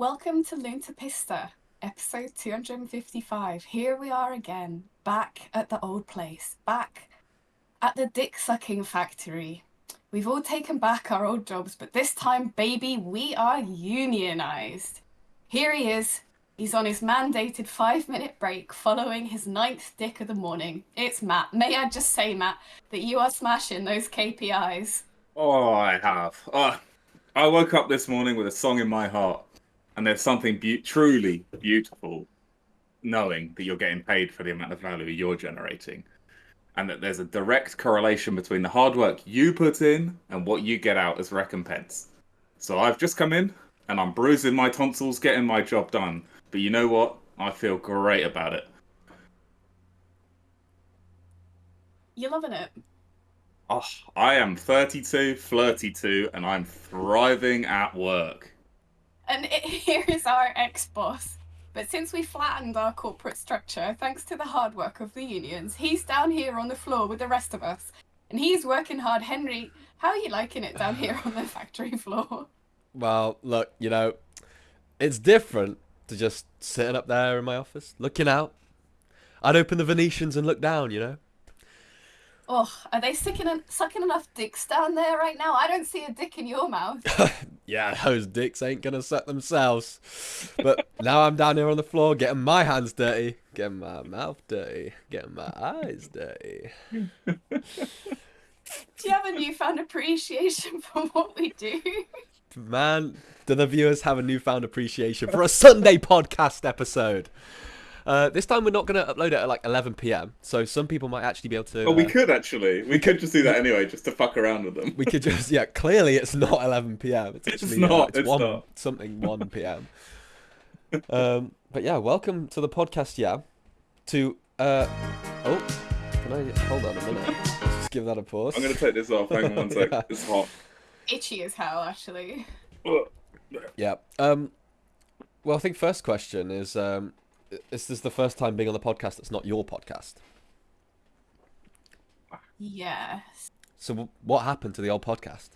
Welcome to Lunta Pista, episode 255. Here we are again, back at the old place, back at the dick-sucking factory. We've all taken back our old jobs, but this time, baby, we are unionized. Here he is. He's on his mandated 5-minute break following his 9th dick of the morning. It's Matt. May I just say, Matt, that you are smashing those KPIs. Oh, I have. I woke up this morning with a song in my heart, and there's something truly beautiful knowing that you're getting paid for the amount of value you're generating, and that there's a direct correlation between the hard work you put in and what you get out as recompense. So I've just come in, and I'm bruising my tonsils getting my job done. But you know what? I feel great about it. You're loving it. Oh, I am 32, flirty too, and I'm thriving at work. And here is our ex-boss. But since we flattened our corporate structure, thanks to the hard work of the unions, he's down here on the floor with the rest of us. And he's working hard. Henry, how are you liking it down here on the factory floor? Well, look, it's different to just sitting up there in my office, looking out. I'd open the Venetians and look down. Oh, are they sucking enough dicks down there right now? I don't see a dick in your mouth. Yeah, those dicks ain't gonna suck themselves. But now I'm down here on the floor getting my hands dirty, getting my mouth dirty, getting my eyes dirty. Do you have a newfound appreciation for what we do? Man, do the viewers have a newfound appreciation for a Sunday podcast episode? This time we're not going to upload it at like 11 p.m. So some people might actually be able to... We could actually. We could just do that anyway, just to fuck around with them. We could just... Yeah, clearly it's not 11 p.m. It's actually... It's 1 p.m. But yeah, welcome to the podcast, to... Oh, can I... Hold on a minute. Let's just give that a pause. I'm going to take this off. Hang on one sec. Yeah. It's hot. Itchy as hell, actually. Yeah. Well, I think first question is... This is the first time being on the podcast that's not your podcast. Yes. So what happened to the old podcast?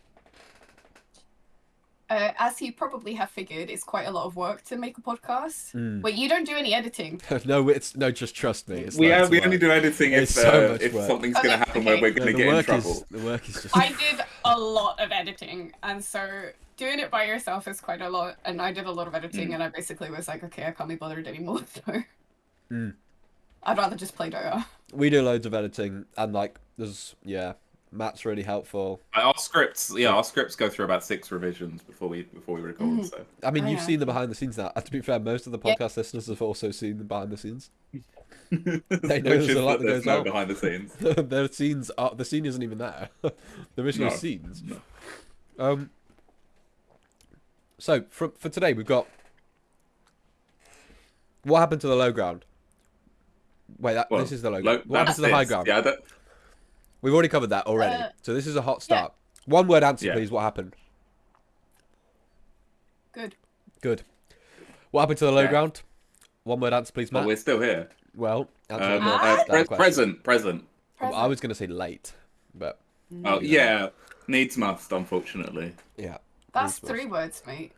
As you probably have figured, it's quite a lot of work to make a podcast. Wait, you don't do any editing? No, just trust me. We only do editing if something's going to happen where we're going to get in trouble. The work is just... I did a lot of editing, and so doing it by yourself is quite a lot, and I did a lot of editing, and I basically was like, okay, I can't be bothered anymore, so I'd rather just play Dota. We do loads of editing, and Matt's really helpful. Our scripts go through about 6 revisions before we record. So I mean, you've seen the behind the scenes now. To be fair, most of the podcast listeners have also seen the behind the scenes. They know there's a lot that goes on behind the scenes. The scene isn't even there. The original scenes. No. So for today, we've got what happened to the low ground. Wait, this is the low ground. What happened to the high ground? Yeah, we've already covered that already. So this is a hot start. Yeah. One word answer, please. What happened? Good. What happened to the low ground? One word answer, please, Matt. Well, we're still here. Well, present. I was going to say late, but needs must, unfortunately. Yeah. That's 3 words, mate.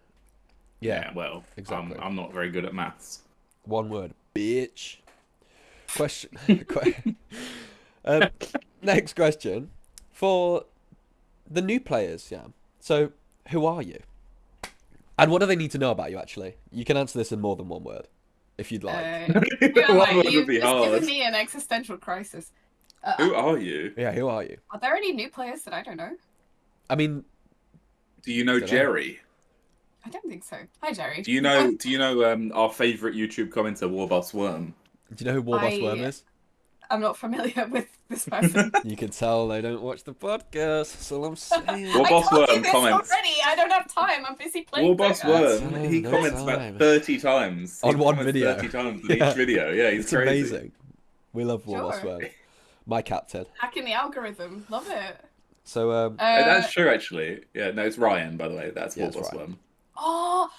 Yeah, well, exactly. I'm not very good at maths. One word, bitch. Question. Next question. For the new players, so who are you? And what do they need to know about you, actually? You can answer this in more than one word, if you'd like. You've given me an existential crisis. Who are you? Yeah, who are you? Are there any new players that I don't know? I mean... Do you know Jerry? I don't think so. Hi, Jerry. Do you know our favourite YouTube commenter, Warboss Worm? Do you know who Warboss Worm is? I'm not familiar with this person. You can tell they don't watch the podcast. That's all I'm saying. Warboss Worm comments. Already. I don't have time. I'm busy playing. Warboss Worm. He comments about 30 times on one video. 30 times on each video. Yeah, he's crazy. Amazing. We love Warboss Worm. My captain. Hacking the algorithm. Love it. So that's true, actually. Yeah, no, it's Ryan, by the way. That's Warboss Worm. Oh.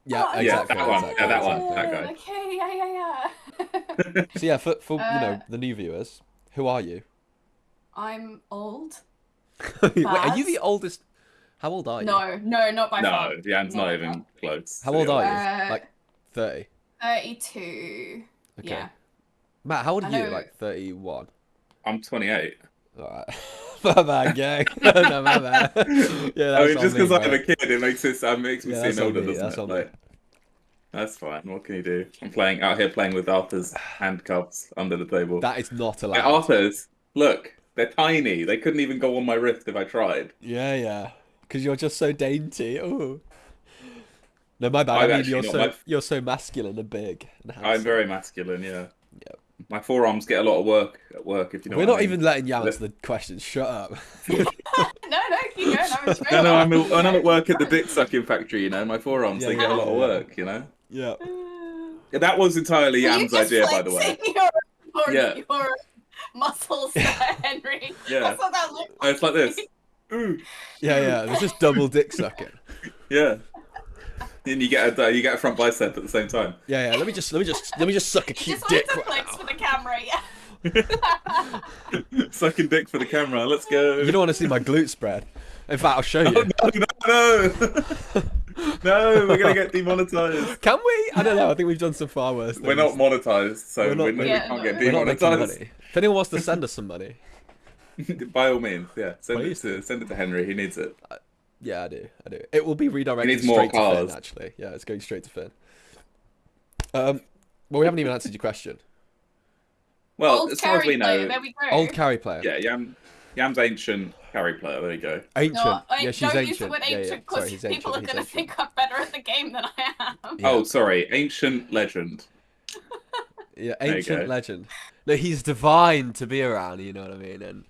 Yeah, exactly. That one. Yeah, that one. That guy. Okay, yeah. So yeah, for the new viewers, who are you? I'm old. Wait, are you the oldest? How old are you? No, not by far. No, Jan's Not not by even far. close. How to old the are you? Uh, Like 30. 32. Okay. Yeah. Matt, how old I are you? know. Like 31. I'm 28. Alright. My bad, gang. No, my bad. Yeah, I that's mean, on just me, because I'm a bro. kid, it makes me Yeah, seem that's on older, me. doesn't That's it? on me. Like, that's fine. What can you do? I'm playing out here playing with Arthur's handcuffs under the table. That is not Yeah, allowed. Arthur's, look, they're tiny. They couldn't even go on my wrist if I tried. Yeah. Because you're just so dainty. Ooh. No, my bad. I I'm mean, actually not. you're so masculine and big and I'm handsome. very masculine. Yeah, Yeah. my forearms get a lot of work at work. If you know We're what not I mean. even letting you answer the question. Shut up. No, keep going. I'm enjoying No, it. when I'm at work at the Fun. dick sucking factory, you know, my forearms Yeah, they get a lot of work. You know, Yeah. that was entirely Were you Yam's just idea, by the way. flexing Yeah, your muscles there, Henry? yeah. That's what that looked Oh, it's like this. Ooh, Yeah. There's just double dick sucking. yeah. And you get a front bicep at the same time. Yeah. Let me just suck a You cute just wanted dick to right flex now. for the camera, yeah. Sucking dick for the camera. Let's go. You don't want to see my glute spread. In fact, I'll show you. No. No, we're gonna get demonetized. Can we? I don't know. I think we've done some far worse things. We're not monetized, so We're not- we Yeah, can't get We're not making demonetized. money. If anyone wants to send us some money, By all means, yeah. Please Send it to Henry. He needs it. yeah, I do. It will be redirected needs more straight to Finn, cars. actually. Yeah, it's going straight to Finn. Well, we haven't even answered your question. Well, Old as far as carry we player, know, there we go. Old carry player. yeah, Yam's ancient carry player. There you go. Ancient. No, Yeah, she's don't ancient. use the word Yeah. ancient Sorry, because he's people ancient. are He's going to ancient. think I'm better at the game than I am. Yeah. Oh, sorry, ancient legend. Yeah, There you ancient go. legend. No, he's divine to be around, you know what I mean? And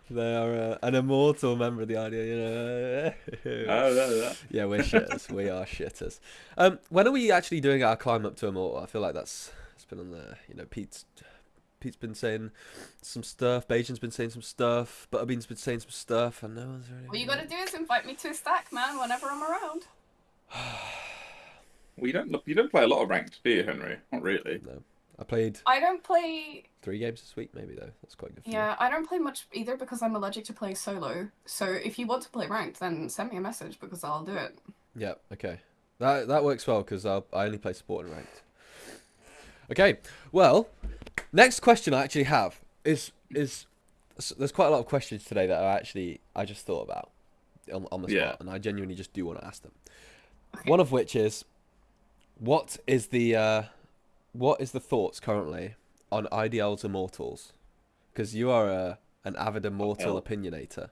they are an immortal member of the idea, you know. Yeah, we're shitters. We are shitters. When are we actually doing our climb up to immortal? I feel like it's been on there. You know, Pete's been saying some stuff. Bajan's been saying some stuff. Butterbean's been saying some stuff, and no one's really. What you got to do is invite me to a stack, man, whenever I'm around. Well, you don't play a lot of ranked, do you, Henry? Not really. No, I played I don't play. 3 games this week, maybe though. That's quite good. For Yeah, I don't play much either because I'm allergic to playing solo. So if you want to play ranked, then send me a message because I'll do it. Me. Yeah. Okay. That works well because I only play support and ranked. Okay. Well, next question I actually have is there's quite a lot of questions today that I just thought about on the spot, and I genuinely just do want to ask them. Okay. One of which is, what is the thoughts currently on IDL's Immortals? Because you are an avid Immortal opinionator.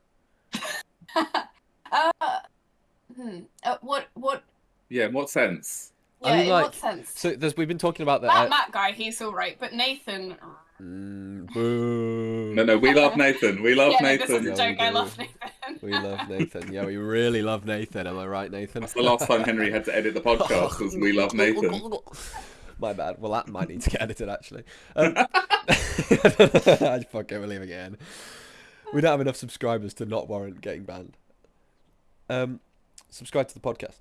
What? Yeah, in what sense? Yeah, I mean, in like, what sense? So we've been talking about That the. Matt guy, he's all right, but Nathan. Boo. No, we love Nathan. We love Yeah, no, Nathan. this is a Yeah, joke. we I do. love Nathan. We love Nathan. Yeah, we really love Nathan. Am I right, Nathan? That's the last time Henry had to edit the podcast was we love Nathan. My bad. Well, that might need to get edited, actually. I fucking believe again. We don't have enough subscribers to not warrant getting banned. Subscribe to the podcast.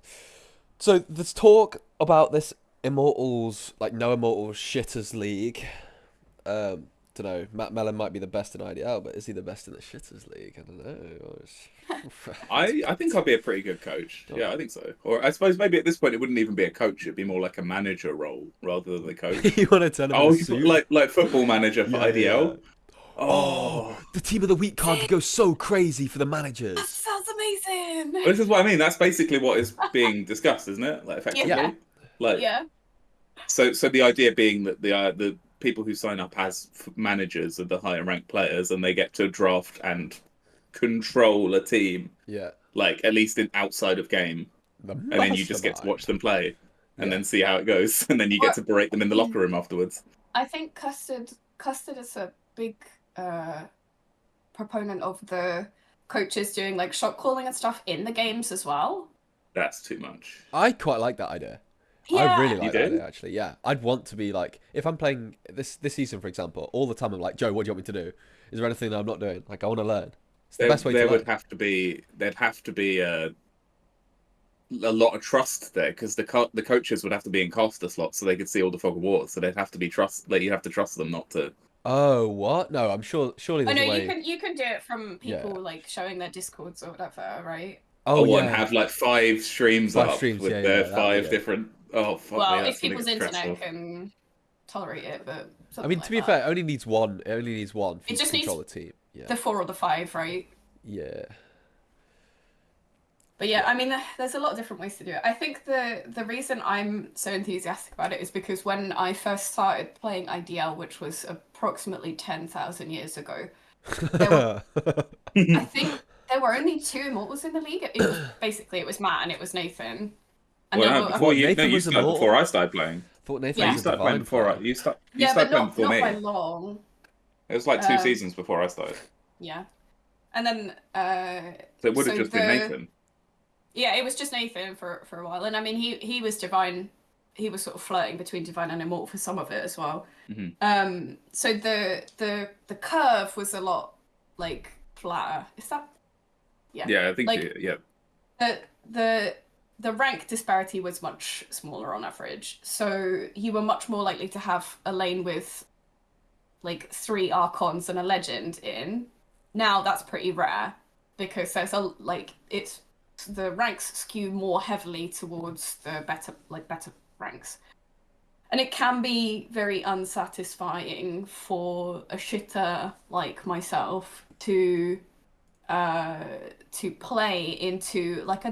So there's talk about this Immortals, like no Immortals Shitters League. Don't know. Matt Mellon might be the best in IDL, but is he the best in the Shitters League? I don't know. I think I'd be a pretty good coach. Yeah, I think so. Or I suppose maybe at this point it wouldn't even be a coach; it'd be more like a manager role rather than the coach. You want to turn him in a suit? like football manager for Yeah, IDL. yeah. Oh, The team of the week card could go so crazy for the That managers. sounds amazing. this is what I mean. That's basically what is being discussed, isn't it? Like effectively, Yeah. like Yeah. so the idea being that the people who sign up as managers are the higher ranked players, and they get to draft and control a team, Yeah. like at least outside of game, and then you just get to watch them play, and then see how it goes, and then you get to berate them in the locker room afterwards. I think Custard is a big proponent of the coaches doing like shot calling and stuff in the games as well. That's too much. I quite like that idea. Yeah. I really like You that do? idea, actually. Yeah, I'd want to be like, if I'm playing this season, for example, all the time I'm like, Joe, what do you want me to do? Is there anything that I'm not doing? Like, I want to learn. It's the best way to There learn. would have to be a lot of trust there, because the coaches would have to be in caster slots so they could see all the fog of war. So they'd have to be like you have to trust them not to Oh, what? No, I'm sure. Surely Oh there's no, a way. you can do it from Yeah. people like showing their discords or whatever, right? Oh Oh, what, and yeah. have like 5 streams 5 up streams. Yeah, with yeah, their yeah. That'd be 5 it. different. Oh fuck me, Well, that's if gonna people's get internet stressful. can tolerate it, but I something mean, to like be that. fair, it only needs one. It only needs one for It you to just needs control the team. Yeah. the 4 or the 5, right? Yeah. But yeah, Yeah. I mean, there's a lot of different ways to do it. I think the reason I'm so enthusiastic about it is because when I first started playing IDL, which was approximately 10,000 years ago, there were, I think there were only 2 immortals in the league. It was basically, it was Matt and it was Nathan. And Well, there no, were, before What? you, no, Nathan you was started before immortal? I started playing. Thought No, Nathan yeah, you was a started playing divine before player. you yeah, but started playing not before not by me. long. It was like 2 Um, seasons before I started, yeah. And then, so it would have so just been the Nathan. yeah, it was just Nathan for a while, and I mean he was divine. He was sort of flirting between divine and immortal for some of it as well. Hmm. So the curve was a lot like flatter. Is that yeah? Yeah, I think Like yeah. the the the rank disparity was much smaller on average. So you were much more likely to have a lane with like 3 archons and a legend in. Now that's pretty rare because there's a like it's the ranks skew more heavily towards the better ranks. And it can be very unsatisfying for a shitter like myself uh to play into like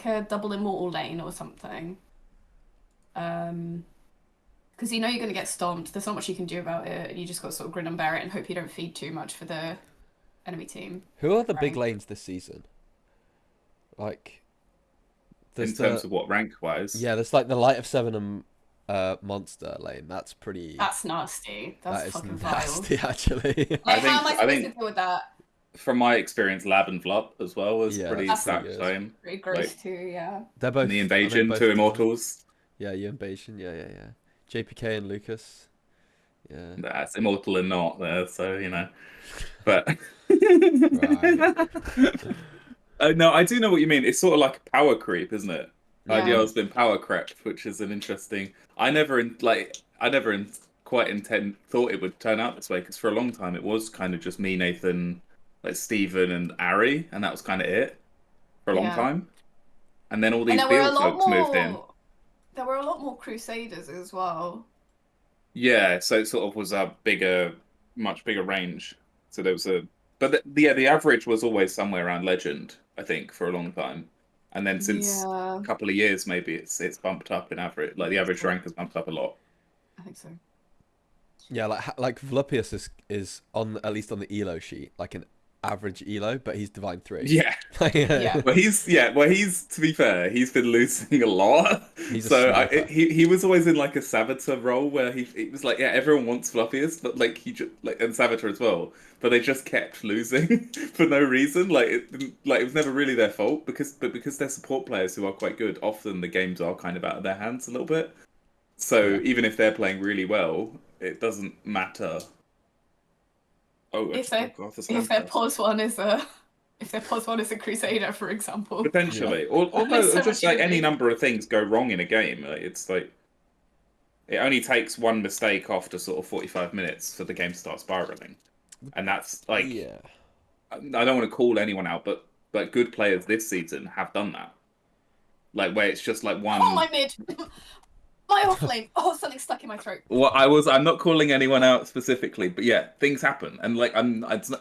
a double immortal lane or something. Um because you know you're going to get stomped. There's not much you can do about it. You just got to sort of grin and bear it and hope you don't feed too much for the enemy team. Who are the big Rank. lanes this season? Like, In there's terms the of what rank wise, yeah, there's like the Light of Seven and monster lane. That's pretty. That's nasty. That's That is fucking vile. nasty, actually. Like, how am I I supposed to think deal with that? from my experience, Lab and Flup as well was Yeah, pretty that's That's pretty that good. same. pretty gross Like too, yeah. They're in the both. Are they invasion, both 2 divine? immortals. Yeah, you invasion. Yeah, yeah, yeah. JPK and Lucas. Yeah. That's immortal and not there, so you know. But Right. no, I do know what you mean. It's sort of like a power creep, isn't it? Yeah. IDL's been power crept, which is an interesting. I never quite thought it would turn out this way because for a long time it was kind of just me, Nathan, like Steven and Ari, and that was kind of it for a long Yeah. time. And then all And these Beale folks moved in. there were a lot more Crusaders as well. Yeah, so it sort of was a bigger, much bigger range. So there was but yeah, the average was always somewhere around legend, I think, for a long time. And then since Yeah, a couple of years, maybe it's bumped up in average. Like the average rank has bumped up a lot. I think so. Yeah, like Vlupius is on at least on the elo sheet, like an average elo, but he's divine 3. Yeah. Yeah. Well, he's to be fair, he's been losing a lot. He's a So sniper. he was always in like a Saboteur role where he was like, yeah, everyone wants Fluffiest, but like he just like and Saboteur as well, but they just kept losing for no reason. Like it was never really their fault because they're support players who are quite good. Often the games are kind of out of their hands a little bit. So Yeah. even if they're playing really well, it doesn't matter. Oh, If oh their God, the if slam their cast. pause one is a if their pause one is a Crusader, for example. Yeah. Potentially, or no, There's or so just much you like can any do. number of things go wrong in a game. Like, it's like it only takes one mistake after sort of 45 minutes for the game to start spiraling, and that's like Yeah. I don't want to call anyone out, but good players this season have done that. Like where it's just like Oh, one. my mid! My off lane! Oh, something stuck in my throat. Well, I'm not calling anyone out specifically, but yeah, things happen, and like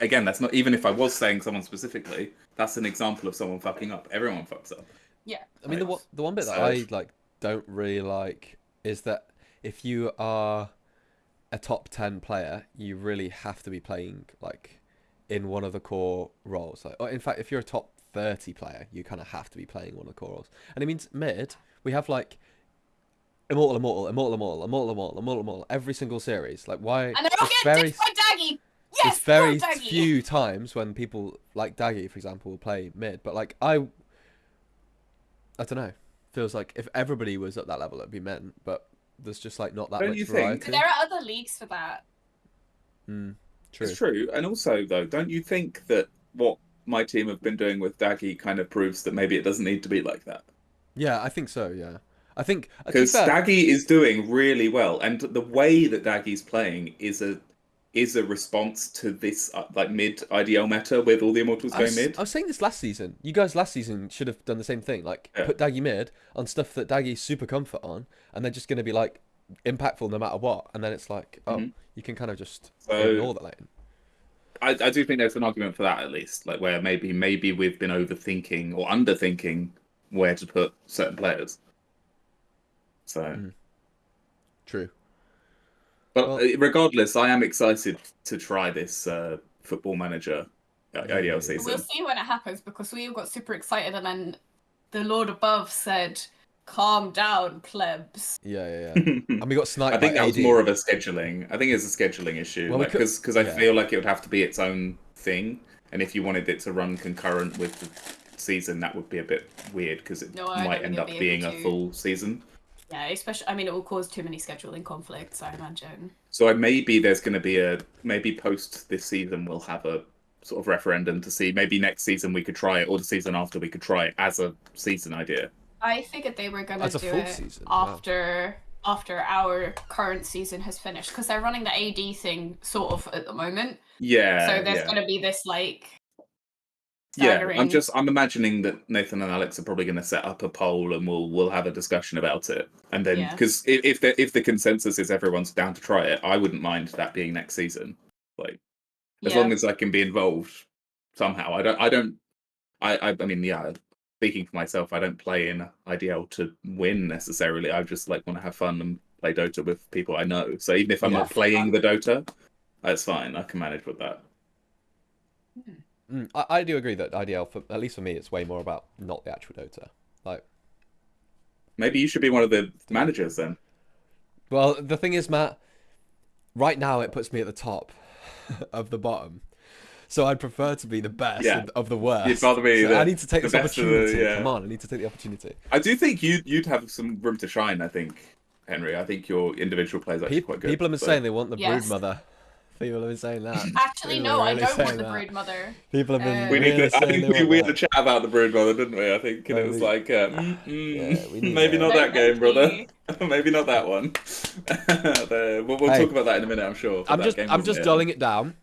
again, that's not even if I was saying someone specifically. That's an example of someone fucking up. Everyone fucks up. Yeah. I mean, Like, the one bit that so I like don't really like is that if you are a top 10 player, you really have to be playing like in one of the core roles. Like, or in fact, if you're a top 30 player, you kind of have to be playing one of the core roles. And it means mid, we have like immortal, immortal, immortal, immortal, immortal, immortal, immortal, immortal, every single series. Like, why? And they're all There's getting very ditched by Daggy! there's Yes! Go very Daggy! few times when people like Daggy, for example, will play mid. But like I don't know. Feels like if everybody was at that level, it'd be men. But there's just like not that don't much you think? variety. There are other leagues for that. True. It's true, and also though, don't you think that what my team have been doing with Daggy kind of proves that maybe it doesn't need to be like that? Yeah, I think so. Yeah, I think to be Because fair, Daggy is doing really well, and the way that Daggy's playing is is a response to this like mid IDL meta with all the Immortals going mid. I was saying this last season. You guys last season should have done the same thing. Like put Daggy mid on stuff that Daggy's super comfort on, and they're just going to be like impactful no matter what. And then it's like, you can kind of just ignore that lane. I do think there's an argument for that, at least, like where maybe we've been overthinking or underthinking where to put certain players. So true. But regardless, I am excited to try this Football Manager IDL season. We'll see when it happens, because we all got super excited and then the Lord above said, "Calm down, plebs." Yeah. And we got sniped. I think by that was AD. more of a scheduling. I think it's a scheduling issue, because I feel like it would have to be its own thing, and if you wanted it to run concurrent with the season, that would be a bit weird, because it might end up being a full season. Yeah, especially, I mean, it will cause too many scheduling conflicts, I imagine. So maybe there's going to be maybe post this season we'll have a sort of referendum to see, maybe next season we could try it, or the season after we could try it as a season idea. I figured they were going to do it after our current season has finished, because they're running the AD thing sort of at the moment. Yeah. So there's going to be this like. Staggering. Yeah, I'm imagining that Nathan and Alex are probably going to set up a poll, and we'll have a discussion about it. And then, because if the consensus is everyone's down to try it, I wouldn't mind that being next season. Like, as long as I can be involved somehow. I mean, speaking for myself, I don't play in IDL to win necessarily. I just like want to have fun and play Dota with people I know. So even if I'm not playing the Dota, that's fine. I can manage with that. I do agree that IDL, at least for me, it's way more about not the actual Dota. Like, maybe you should be one of the managers then. Well, the thing is, Matt, right now it puts me at the top of the bottom. So I'd prefer to be the best of the worst. You'd rather be I need to take this opportunity. Come on, I need to take the opportunity. I do think you'd have some room to shine, I think, Henry. I think your individual players are actually quite good. People have been saying they want the Broodmother. People have been saying that. Actually, no, I don't want the Broodmother. People have been. I think we had a chat about the Broodmother, didn't we? I think and it was like, maybe not that game, brother. Maybe not that one. We'll talk about that in a minute, I'm sure. I'm just dulling it down.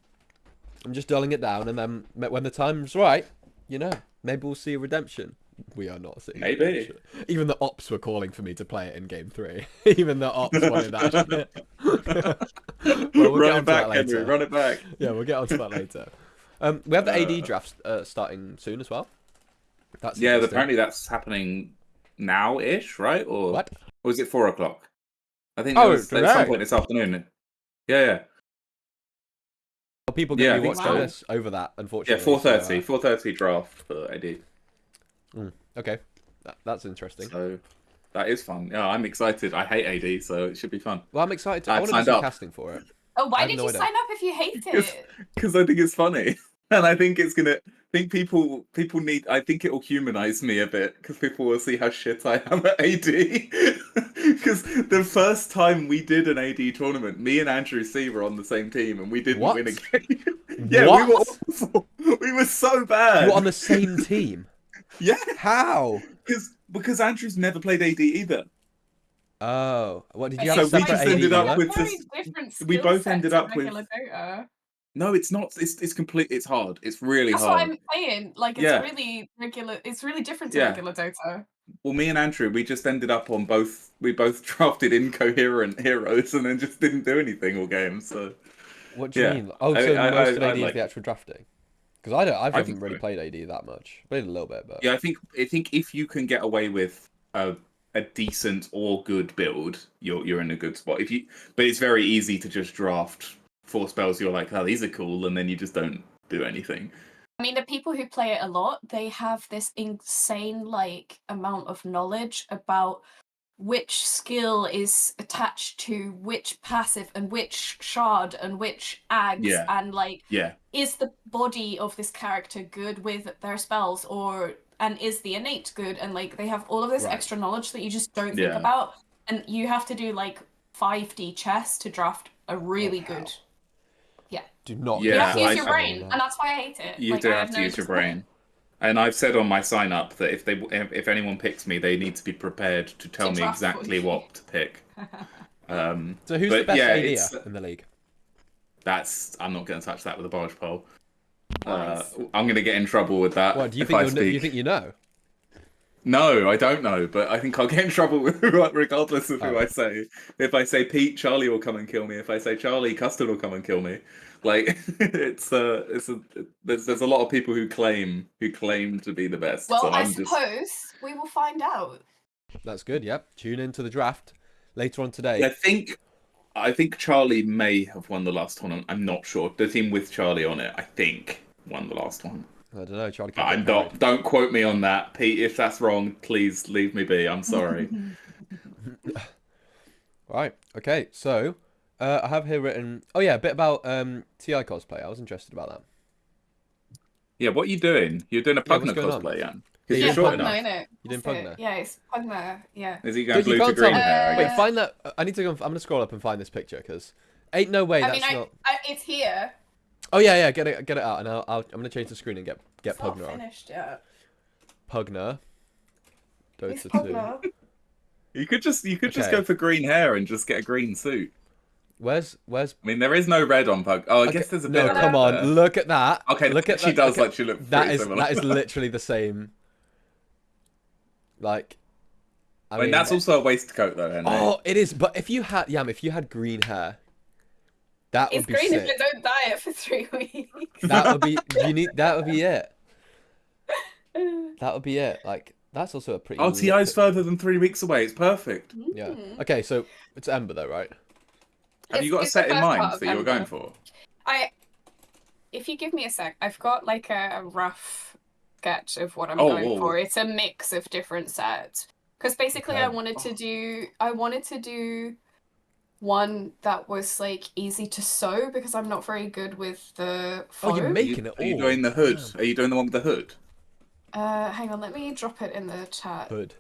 I'm just dulling it down, and then when the time's right, maybe we'll see a redemption. We are not seeing. Maybe. Even the ops were calling for me to play it in game 3. Even the ops wanted that shit. Well, run it back, Henry. Run it back. Yeah, we'll get onto that later. We have the AD draft starting soon as well. Apparently that's happening now-ish, right? Or what? Or is it 4 o'clock? I think at some point this afternoon. Yeah. People get to watch this over that, unfortunately. Yeah, 4:30. 4:30 draft for AD. Okay, that's interesting. So that is fun. Yeah, I'm excited. I hate AD, so it should be fun. Well, I'm excited. I want to do some casting for it. Oh, why did you sign up if you hate it? Because I think it's funny, and I think it's gonna. I think people need. I think it will humanize me a bit, because people will see how shit I am at AD. Because the first time we did an AD tournament, me and Andrew C were on the same team, and we didn't win a game. Yeah, what? We were awful. We were so bad. You were on the same team. Yeah. How? Because Andrew's never played AD either. Oh, what did you have? So we just ended up with this. We both ended up with. Dota. No, it's not. It's complete. It's hard. It's really hard. That's what I'm saying. Like, it's really regular. It's really different to regular Dota. Well, me and Andrew, we just ended up on both. We both drafted incoherent heroes and then just didn't do anything all game. So. What do you mean? Oh, so most of AD is the actual drafting. Because I haven't really played AD that much. Played a little bit, but I think if you can get away with a decent or good build, you're in a good spot. But it's very easy to just draft 4 spells. You're like, oh, these are cool, and then you just don't do anything. I mean, the people who play it a lot, they have this insane amount of knowledge about which skill is attached to which passive and which shard and which ags and is the body of this character good with their spells, and is the innate good, and they have all of this extra knowledge that you just don't think about, and you have to do 5D chess to draft a really good. Do not. You have to use your brain, and that's why I hate it. You do have to use your brain. And I've said on my sign up that if anyone picks me, they need to be prepared to tell me exactly what to pick. So who's the best AD in the league? I'm not going to touch that with a barge pole. Nice. I'm going to get in trouble with that. What do you if think? I Do speak. you think you know? No, I don't know, but I think I'll get in trouble with regardless of who I say. If I say Pete, Charlie will come and kill me. If I say Charlie, Custard will come and kill me. Like there's a lot of people who claim to be the best. Well, So I I'm just. suppose we will find out. That's good. Yep. Tune into the draft later on today. Yeah, I think Charlie may have won the last one. I'm not sure. The team with Charlie on it, I think, won the last one. I don't know. Charlie. I'm not. Don't quote me on that, Pete. If that's wrong, please leave me be. I'm sorry. Right. Okay. So, I have here written. Oh yeah, a bit about TI cosplay. I was interested about that. Yeah, what are you doing? You're doing a Pugner cosplay, Jan? Because Yeah, you're short Pugner, enough. innit? You didn't That's Pugner? it. Yeah, it's Pugner. Yeah. Is he going Dude, you blue to can't tell green me. hair? Wait, find that. I need to go. I'm gonna scroll up and find this picture because ain't no way that's not. It's here. Oh yeah, get it out, and I'm gonna change the screen and get It's Pugner not on. finished yet. Pugner. It's Dota 2. Pugner. You could just go for green hair and just get a green suit. Where's? I mean, there is no red on Pug. Oh, I guess there's a bit. No, of come red on, there. look at that. Okay, look at she that. does actually look. That pretty is similar. literally the same. Like, I mean, that's also a waistcoat though. Isn't oh, it is. But if you had green hair, that would It's be green sick. if you don't dye it for 3 weeks. That would be unique. That would be it. That would be it. Like, that's also a pretty. Oh, TI's further than 3 weeks away. It's perfect. Yeah. Okay, so it's Ember though, right? Have you got a set in mind that you were going for? If you give me a sec, I've got like a rough sketch of what I'm going for. It's a mix of different sets. Because basically I wanted to do one that was like easy to sew because I'm not very good with the foam. Oh, you're making it all. Are you doing the hood? Damn. Are you doing the one with the hood? Hang on, let me drop it in the chat. Hood.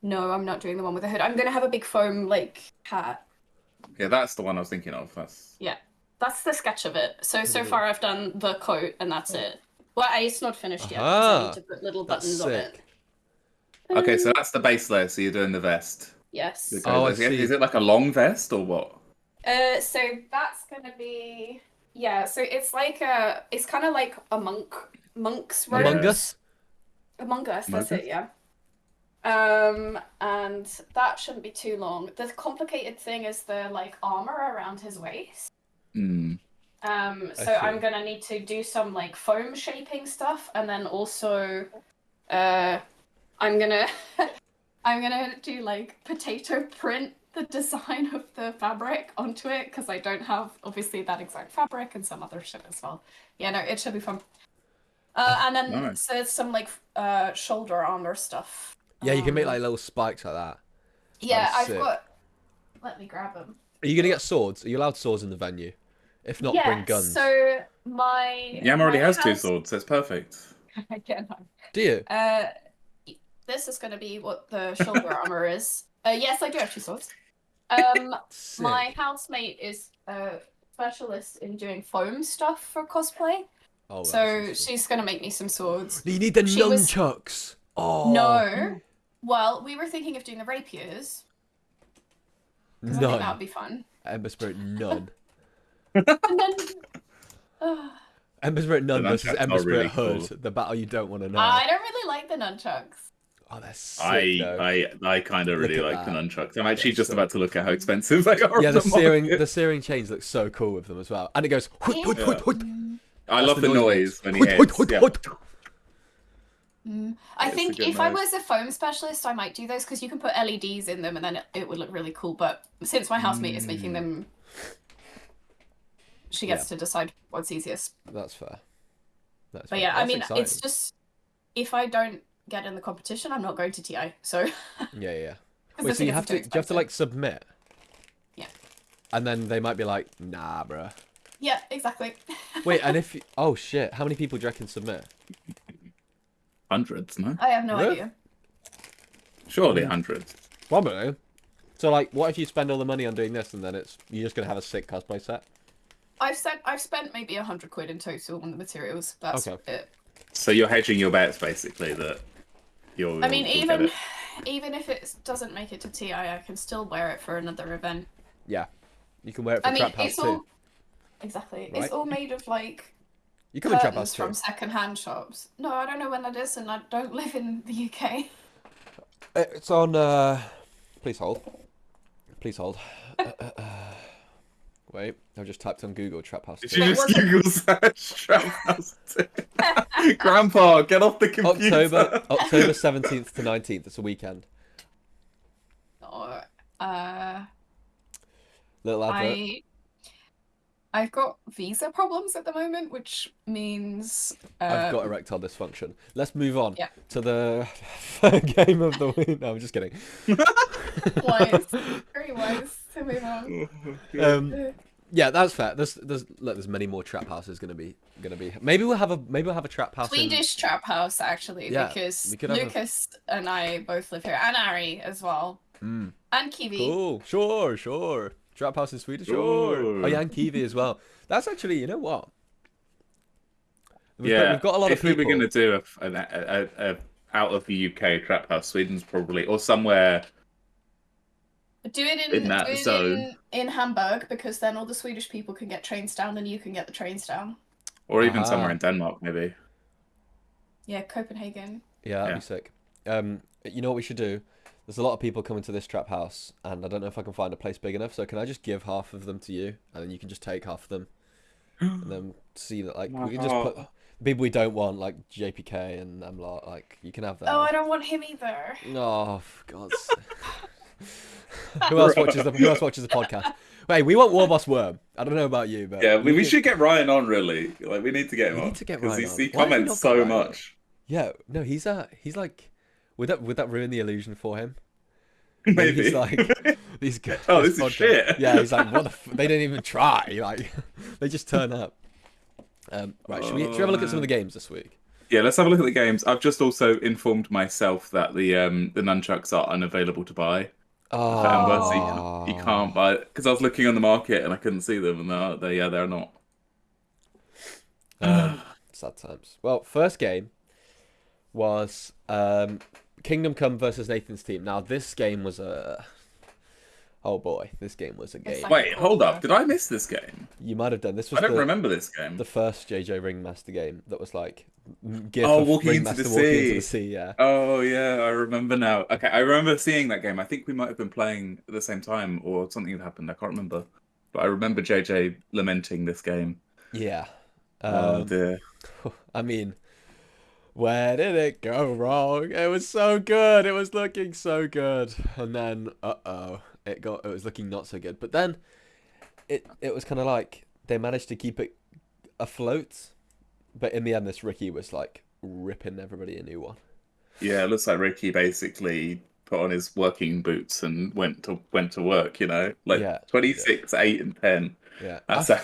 No, I'm not doing the one with the hood. I'm gonna have a big foam like hat. Yeah, that's the one I was thinking of. That's the sketch of it. So far I've done the coat and that's it. Well, it's not finished yet. I need to put little buttons on it. Okay, so that's the base layer. So you're doing the vest. Yes. Oh, I see. Is it like a long vest or what? So that's gonna be So it's like it's kind of like a monk's robe. Among Us. Among Us. That's it. Yeah. And that shouldn't be too long. The complicated thing is the like armor around his waist. So I'm gonna need to do some like foam shaping stuff, and then also, I'm gonna do like potato print the design of the fabric onto it because I don't have obviously that exact fabric and some other shit as well. Yeah, no, it should be fun. And then so it's some like shoulder armor stuff. Yeah, you can make like little spikes like that. Yeah, I've got. Let me grab them. Are you gonna get swords? Are you allowed swords in the venue? If not, bring guns. So my Yam already has 2 swords. That's perfect. Yeah, no. Do you? This is going to be what the shoulder armor is. Yes, I do have 2 swords. My housemate is a specialist in doing foam stuff for cosplay. Oh, so she's going to make me some swords. You need the nunchucks. Oh. No. Well, we were thinking of doing the rapiers. None. I think that would be fun. Ember Spirit, none. And then... Ember Spirit none versus Ember Spirit really Hood. cool. The battle you don't want to know. I don't really like the nunchucks. Oh, that's sick, I kind of really like the nunchucks. I'm actually just so about to look at how expensive they are. Yeah, the searing chains look so cool with them as well, and it goes. I love the noise when he hits. I think if I was a foam specialist, I might do those because you can put LEDs in them and then it would look really cool. But since my housemate is making them, she gets to decide what's easiest. That's fair. But yeah, that's I mean, exciting. it's just if I don't get in the competition, I'm not going to TI. So yeah. Wait, so you have to? Do you have to like submit? Yeah. And then they might be like, nah, bruh. Yeah, exactly. Wait, and if oh shit, how many people do you reckon submit? Hundreds, no? I have no idea. Surely hundreds. Probably. So like, what if you spend all the money on doing this and then you're just gonna have a sick cosplay set? I've spent maybe £100 in total on the materials. That's it. So you're hedging your bets basically that you'll. I mean, even if it doesn't make it to TI, I can still wear it for another event. Yeah, you can wear it for Trap House too. Exactly. Right? It's all made of like You come in Trap curtains House from 2. second-hand shops. No, I don't know when that is, and I don't live in the UK. It's on. Please hold. Please hold. Wait, I've just typed on Google Trap House Did 2. you Wait, just was it? Google search Trap House 2? Grandpa, get off the computer. October 17th to 19th. It's a weekend. Or, Little advert. I've got visa problems at the moment, which means I've got erectile dysfunction. Let's move on yeah. to the third game of the week. No, I'm just kidding. Wise, very wise to move on. Yeah, that's fair. There's many more trap houses gonna be. Maybe we'll have a trap house Swedish trap house actually, Yeah, because we could have Lucas and I both live here, and Ari as well, and Kiwi. Cool. Sure. Trap house in Sweden. Sure. Sure. Oh yeah, and Kiwi as well. That's actually, you know what? We've Yeah, got a lot of if we people. were going to do a out of the UK Trap House, Sweden's probably, or somewhere Do it in that zone, in Hamburg, because then all the Swedish people can get trains down, and you can get the trains down. or even somewhere in Denmark, maybe. Yeah, Copenhagen. Yeah, that'd be sick. You know what we should do? There's a lot of people coming to this trap house, and I don't know if I can find a place big enough. So can I just give half of them to you, and then you can just take half of them, and then see that like we can just put people we don't want, like JPK and Lot. Like you can have that. Oh, I don't want him either. Oh, for God's sake. Who else watches the podcast? Wait, we want Warboss Worm. I don't know about you, but Yeah, we should get Ryan on. Really, like we need to get him on. need to get because Ryan on. he Why have we comments not got so Ryan on? much. Yeah, no, he's like, would that ruin the illusion for him? Maybe He's like, these guys. Oh, this is shit. Yeah, he's like, what the? They didn't even try. Like, they just turn up. Right, should we have a look at some of the games this week? Yeah, let's have a look at the games. I've just also informed myself that the nunchucks are unavailable to buy. Oh, So you can't buy it because I was looking on the market and I couldn't see them, and they're not. Sad times. Well, first game was Kingdom Come versus Nathan's team. Now, this game was a... Oh boy, this game was a game. Like Wait, hold up. Did I miss this game? You might have done. This was I don't remember this game. the first JJ Ringmaster game that was like... Walking into the sea, yeah. Oh, yeah, I remember now. Okay, I remember seeing that game. I think we might have been playing at the same time or something had happened. I can't remember. But I remember JJ lamenting this game. Yeah. Oh, dear. I mean... Where did it go wrong? It was so good. It was looking so good. And then, it was looking not so good. But then, it was kind of like they managed to keep it afloat. But in the end, this Ricky was like ripping everybody a new one. Yeah, it looks like Ricky basically put on his working boots and went to work. Like 26, 8, and 10. Yeah, that's a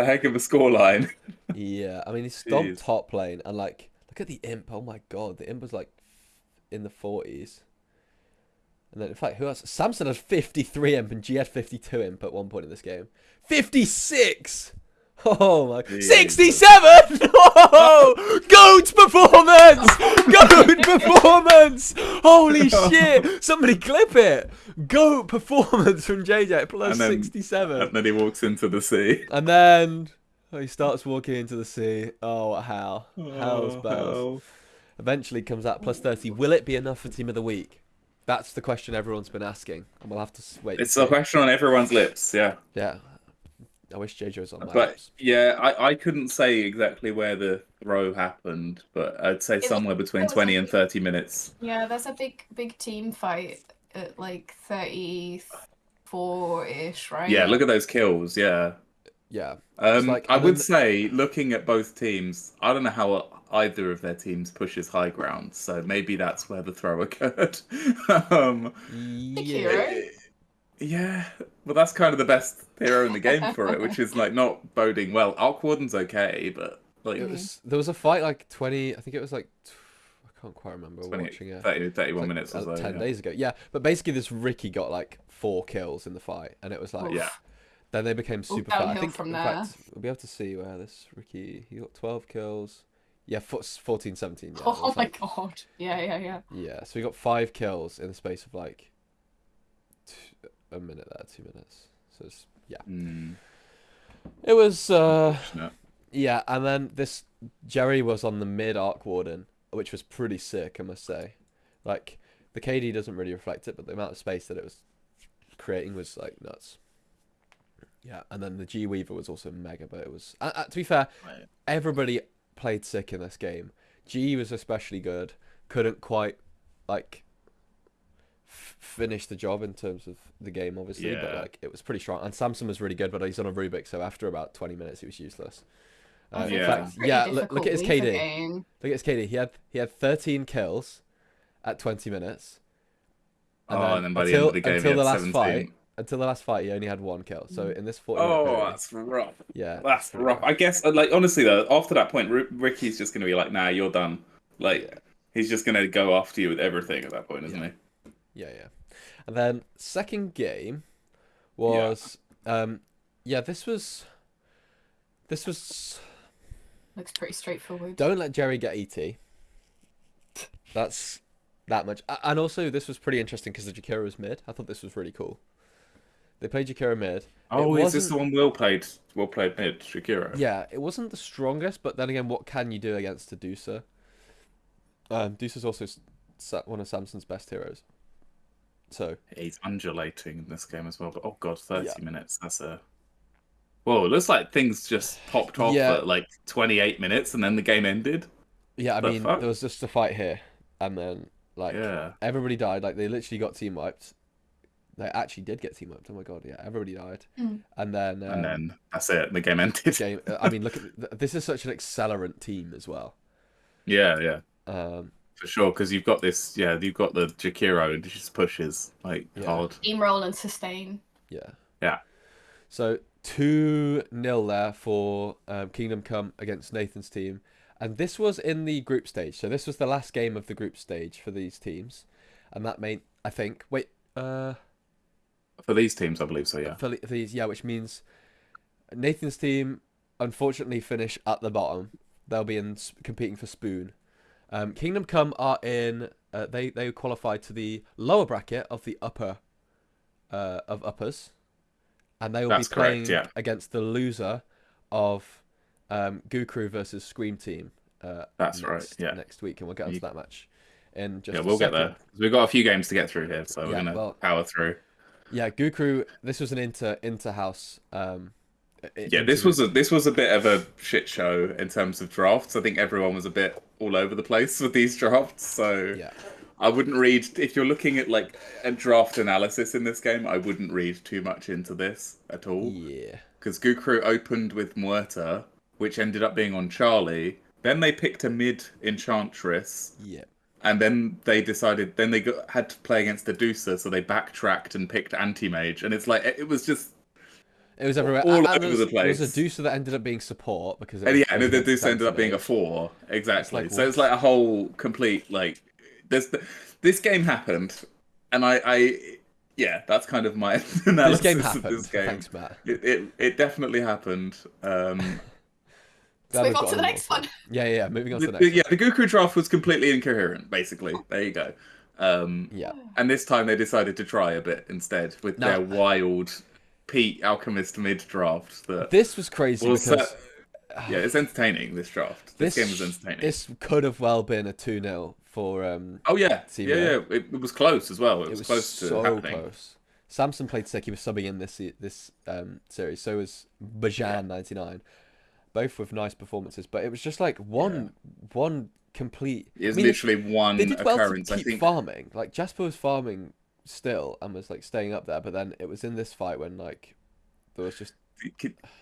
heck of a scoreline. Yeah, I mean he stomped top lane and like. Look at the imp. Oh my god, the imp was like in the 40s. And then in fact, who else? Samson had 53 imp and G had 52 imp at one point in this game. 56! Oh my... 67! Oh! GOAT performance! GOAT performance! Holy shit! Somebody clip it! GOAT performance from JJ plus 67. And then he walks into the sea. And then... he starts walking into the sea. Oh, hell. Hell's bells. Eventually comes out plus 30. Will it be enough for Team of the Week? That's the question everyone's been asking. And we'll have to wait. It's a question on everyone's lips, yeah. Yeah. I wish JJ was on my lips. Yeah, I couldn't say exactly where the throw happened, but I'd say somewhere between 20 and 30 minutes. Yeah, there's a big team fight at like 34-ish, right? Yeah, look at those kills, yeah. Yeah. I would say, looking at both teams, I don't know how either of their teams pushes high ground, so maybe that's where the throw occurred. Yeah, well, that's kind of the best hero in the game for it, which is like not boding well. Arkwarden's okay, but like there was a fight like 20. I think it was like I can't quite remember. 20, watching it. 31 like, minutes or so. 10 days ago. Yeah, but basically this Ricky got like 4 kills in the fight, and it was like Then they became super fat. I think from in there. fact we'll be able to see where this Ricky he got 12 kills. Yeah, 14, 17. Yeah, oh my god. Yeah. Yeah, so he got 5 kills in the space of like a minute there, 2 minutes. So it's, yeah. It was Unfortunate. yeah, and then this Jerry was on the mid Arc Warden, which was pretty sick, I must say. Like the KD doesn't really reflect it, but the amount of space that it was creating was like nuts. Yeah, and then the G Weaver was also mega, but it was to be fair, Right. everybody played sick in this game. G was especially good. Couldn't quite like finish the job in terms of the game, obviously, but Yeah. like it was pretty strong. And Samson was really good, but he's on a Rubik, so after about 20 minutes, he was useless. I think In it's a fact, pretty yeah, difficult look at his Weaver KD. game. Look at his KD. He had 13 kills at 20 minutes, and Oh, then and then by the end of the game, he until had the last 17. fight, he only had one kill. So in this 40-minute Oh, period, that's rough. yeah, That's pretty rough. I guess, like, honestly, though, after that point, Ricky's just going to be like, nah, you're done. Like, Yeah, he's just going to go after you with everything at that point, isn't yeah, he? yeah. And then second game Yeah. was, yeah, this was. Looks pretty straightforward. Don't let Jerry get ET. That's that much. And also, this was pretty interesting because the Jakiro was mid. I thought this was really cool. They played Jakiro mid. Oh, It is this wasn't. the one Will played? Will played mid, Shakiro. Yeah, it wasn't the strongest, but then again, what can you do against a Deucer? Deucer's also one of Samson's best heroes. So He's undulating in this game as well. But oh god, yeah, 30 minutes. That's a. Whoa, it looks like things just popped off yeah, at like 28 minutes and then the game ended. yeah. I The mean, fuck? there was just a fight here, and then like Yeah. everybody died. Like they literally got team wiped. They actually did get team wiped. Oh my god, yeah, everybody died. Mm. And then And then that's it. The game ended. game. I mean, look at this is such an accelerant team as well. Yeah, yeah. Um, For sure, because you've got this, yeah, you've got the Jakiro and it just pushes like Yeah. hard. Steamroll and sustain. yeah. Yeah. So 2-0 there for Kingdom Come against Nathan's team, and this was in the group stage. So this was the last game of the group stage for these teams, and that made I think For these teams, I believe so, yeah. for these which means Nathan's team unfortunately finish at the bottom. They'll be competing for Spoon. Kingdom Come are in. They qualified to the lower bracket of the upper of uppers, and they will That's be playing correct, yeah. against the loser of Gukru versus Scream Team. That's right, yeah. Next week, and we'll get onto that match in just Yeah, a we'll get second. there. We've got a few games to get through here, so we're Yeah, gonna well- power through. Yeah, Gukru. This was an inter-house. Yeah, this was a bit of a shit show in terms of drafts. I think everyone was a bit all over the place with these drafts, so Yeah. I wouldn't read if you're looking at like a draft analysis in this game. I wouldn't read too much into this at all. Yeah. Because Gukru opened with Muerta, which ended up being on Charlie. Then they picked a mid Enchantress, Yeah. and then they decided. Then they had to play against the Deucer, so they backtracked and picked Anti-Mage, and it's like it was just It was everywhere. all And over there was, the There was a place. Deucer that ended up being support because And yeah, and the against Deucer ended up Samson being a Age. 4. Exactly. It's like, So it's like a whole complete like. This game happened, and yeah, that's kind of my analysis This game of happened. this game. Thanks, Matt. It definitely happened. Let's move on to the next one. Yeah. Moving on to the next Yeah, the Gukru draft was completely incoherent, basically. There you go. Yeah. And this time they decided to try a bit instead with Now- their wild Pete Alchemist mid draft. That This was crazy was because yeah, it's entertaining. This draft, this game was entertaining. This could have well been a 2-0 for Oh yeah, CBA. yeah. It was close as well. It was was close to so happening. close. Samson played sick. He was subbing in this series. So was Bajan99, both with nice performances. But it was just like one complete. It was I mean, literally one they did well occurrence. to I keep think. farming. Like Jasper was farming still and was like staying up there. But then it was in this fight when like there was just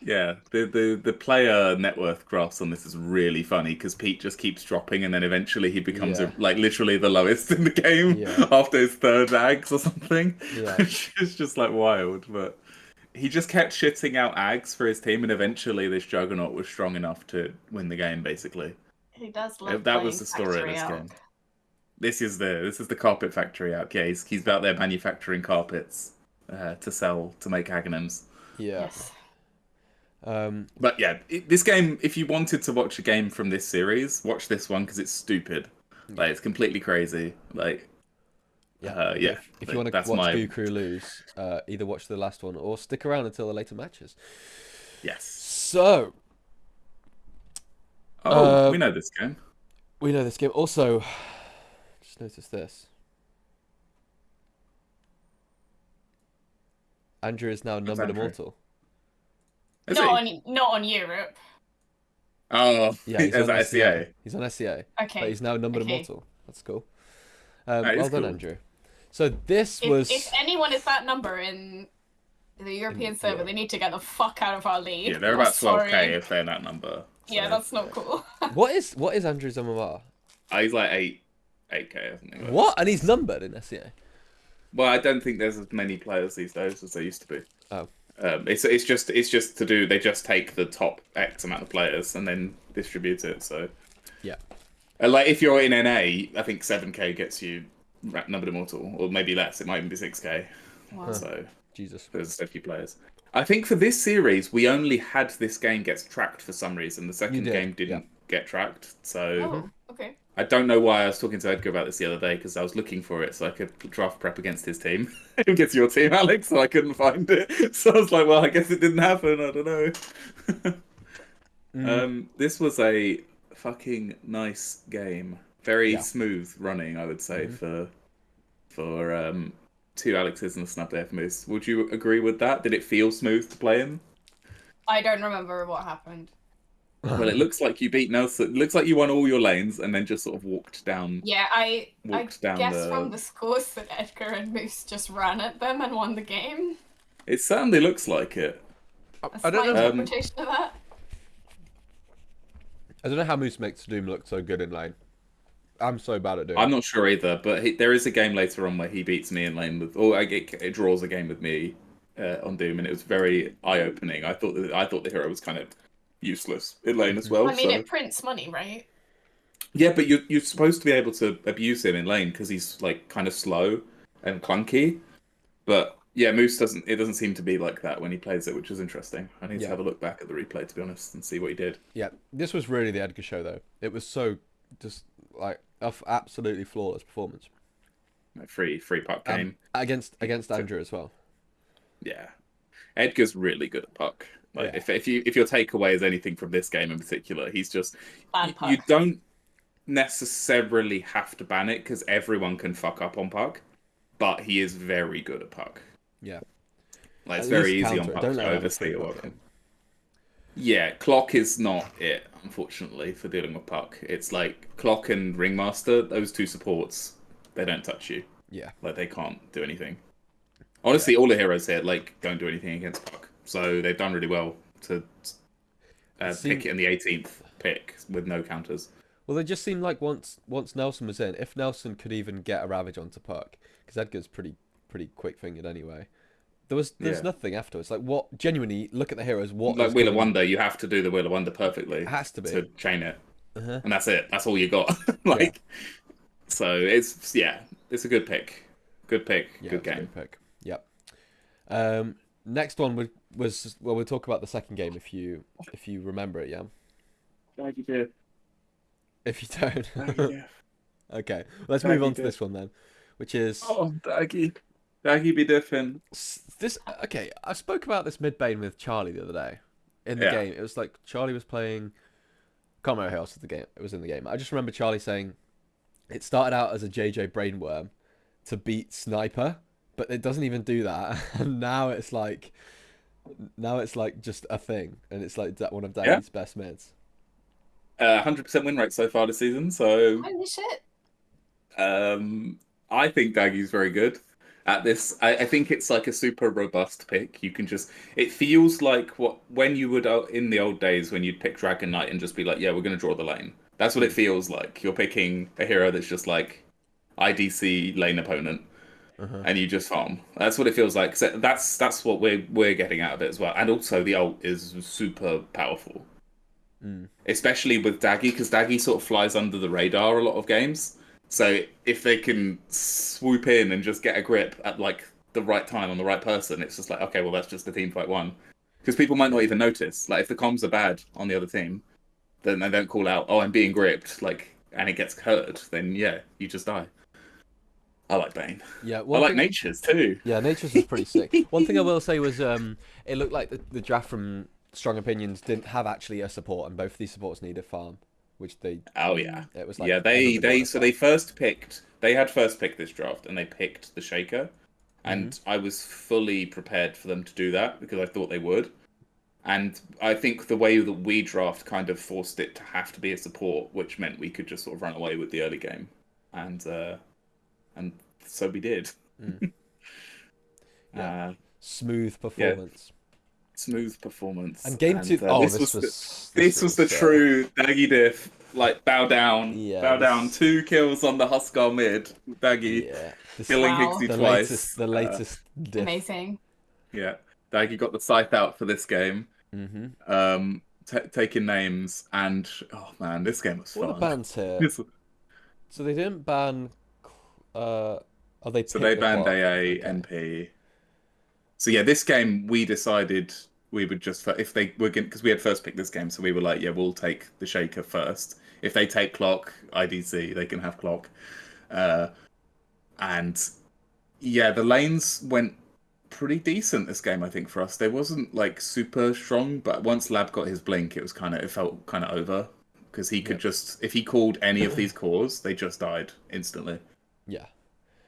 Yeah, the player net worth graphs on this is really funny because Pete just keeps dropping and then eventually he becomes Yeah. like literally the lowest in the game Yeah. after his third ags or something. Yeah. It's just like wild, but he just kept shitting out ags for his team and eventually this Juggernaut was strong enough to win the game basically. He does love That playing was the story of Factory this Out. game. This is the carpet factory out. Yeah, he's out there manufacturing carpets to sell to make Aghanims. yeah. Yes. But yeah, this game, if you wanted to watch a game from this series, watch this one because it's stupid. Like, it's completely crazy. Like, yeah. If you want to that's watch Gukru lose, either watch the last one or stick around until the later matches. Yes. So, Oh, we know this game. we know this game. Also, just notice this. Andrew is now numbered Andrew? immortal. Is Not he? on Europe. Oh, Yeah, he's is on that SCA. SCA? He's on SCA. Okay. But he's now numbered Okay. immortal. That's cool. That Well is done, cool. Andrew. So this was... If anyone is that number in the European server, they need to get the fuck out of our league. Yeah, they're I'm about 12k sorry. if they're that number. So. Yeah, that's not cool. What is Andrew's MMR? He's like 8k or something. What? And he's numbered in SCA? Well, I don't think there's as many players these days as there used to be. Oh. It's just to do. They just take the top X amount of players and then distribute it. So Yeah. like if you're in NA, I think 7k gets you numbered immortal, or maybe less. It might even be 6k. Wow. So Jesus. there's so few players. I think for this series, we only had this game gets tracked for some reason. The second game didn't get tracked, so Oh, okay. I don't know why. I was talking to Edgar about this the other day because I was looking for it so I could draft prep against his team. Against your team, Alex, so I couldn't find it. So I was like, well, I guess it didn't happen. I don't know. This was a fucking nice game. Very smooth running, I would say, for two Alexes and a snub there for Moose. Would you agree with that? Did it feel smooth to play in? I don't remember what happened. Well, it looks like you beat Nelson. It looks like you won all your lanes and then just sort of walked down. Yeah, I guess the... from the scores that Edgar and Moose just ran at them and won the game. It certainly looks like it. That's my interpretation of that. I don't know how Moose makes Doom look so good in lane. I'm so bad at Doom. I'm not sure either, but there is a game later on where he beats me in lane with, or it draws a game with me on Doom, and it was very eye-opening. I thought the hero was kind of useless in lane as well. I mean, it prints money, right? Yeah, but you're supposed to be able to abuse him in lane because he's like kind of slow and clunky. But yeah, Moose doesn't. It doesn't seem to be like that when he plays it, which is interesting. I need to have a look back at the replay to be honest and see what he did. Yeah, this was really the Edgar show though. It was so just like absolutely flawless performance. Free puck game against Andrew as well. Yeah, Edgar's really good at puck. Like if your takeaway is anything from this game in particular, he's just you don't necessarily have to ban it because everyone can fuck up on puck, but he is very good at puck. Yeah, like it's very easy on puck to oversee or work. Yeah, clock is not it, unfortunately, for dealing with puck. It's like clock and ringmaster; those two supports, they don't touch you. Yeah, like they can't do anything. Honestly, all the heroes here don't do anything against puck. So they've done really well to pick it in the 18th pick with no counters. Well, they just seemed like once Nelson was in, if Nelson could even get a Ravage onto puck, because Edgar's pretty quick-fingered anyway. There's nothing afterwards. Like what? Genuinely, look at the heroes. What? Like Wheel of Wonder, you have to do the Wheel of Wonder perfectly. It has to be to chain it, and that's it. That's all you got. So it's a good pick. Good pick. Yeah, good game. Good pick. Yep. Next one was we'll talk about the second game if you remember it, yeah. Like you did. If you don't, okay. Let's move on to this one then, which is Daggy be different. This okay. I spoke about this mid bane with Charlie the other day in the game. It was like Charlie was playing. Can't remember who else was the game. It was in the game. I just remember Charlie saying it started out as a JJ Brainworm to beat Sniper. But it doesn't even do that, and now it's like just a thing, and it's like one of Daggy's best mids. 100% win rate so far this season. So holy shit. I think Daggy's very good at this. I think it's like a super robust pick. You can it feels like when you would in the old days when you'd pick Dragon Knight and just be like, yeah, we're going to draw the lane. That's what it feels like. You're picking a hero that's just like IDC lane opponent. And you just farm. That's what it feels like. So that's what we're getting out of it as well. And also the ult is super powerful, especially with Daggy, because Daggy sort of flies under the radar a lot of games. So if they can swoop in and just get a grip at like the right time on the right person, it's just like, okay, well that's just a team fight one, because people might not even notice. Like if the comms are bad on the other team, then they don't call out, oh, I'm being gripped, like, and it gets hurt. Then yeah, you just die. I like Bane. Yeah, I like Nature's too. Yeah, Nature's was pretty sick. One thing I will say was it looked like the draft from Strong Opinions didn't have actually a support, and both of these supports need a farm, which they. Oh yeah, It was like yeah. everybody wanted a So farm. they had first picked this draft, and they picked the Shaker, and I was fully prepared for them to do that because I thought they would. And I think the way that we draft kind of forced it to have to be a support, which meant we could just sort of run away with the early game, and so we did. Yeah, smooth Yeah, performance. smooth performance. And game two. Oh, This was the true Daggy diff. Like bow down. 2 kills on the Huskar mid. Daggy killing Wow. Higsy twice. The latest diff. Amazing. Yeah, Daggy got the scythe out for this game. Taking names, and oh man, this game was fun. What are the bans here? So they didn't ban. So they banned AA, NP. So yeah, this game we decided we would just if they were because we had first picked this game, so we were like, yeah, we'll take the Shaker first. If they take clock, IDC, they can have clock. And yeah, the lanes went pretty decent this game, I think, for us. They wasn't like super strong, but once Lab got his blink, it felt kind of over because he could just if he called any of these cores, they just died instantly. Yeah,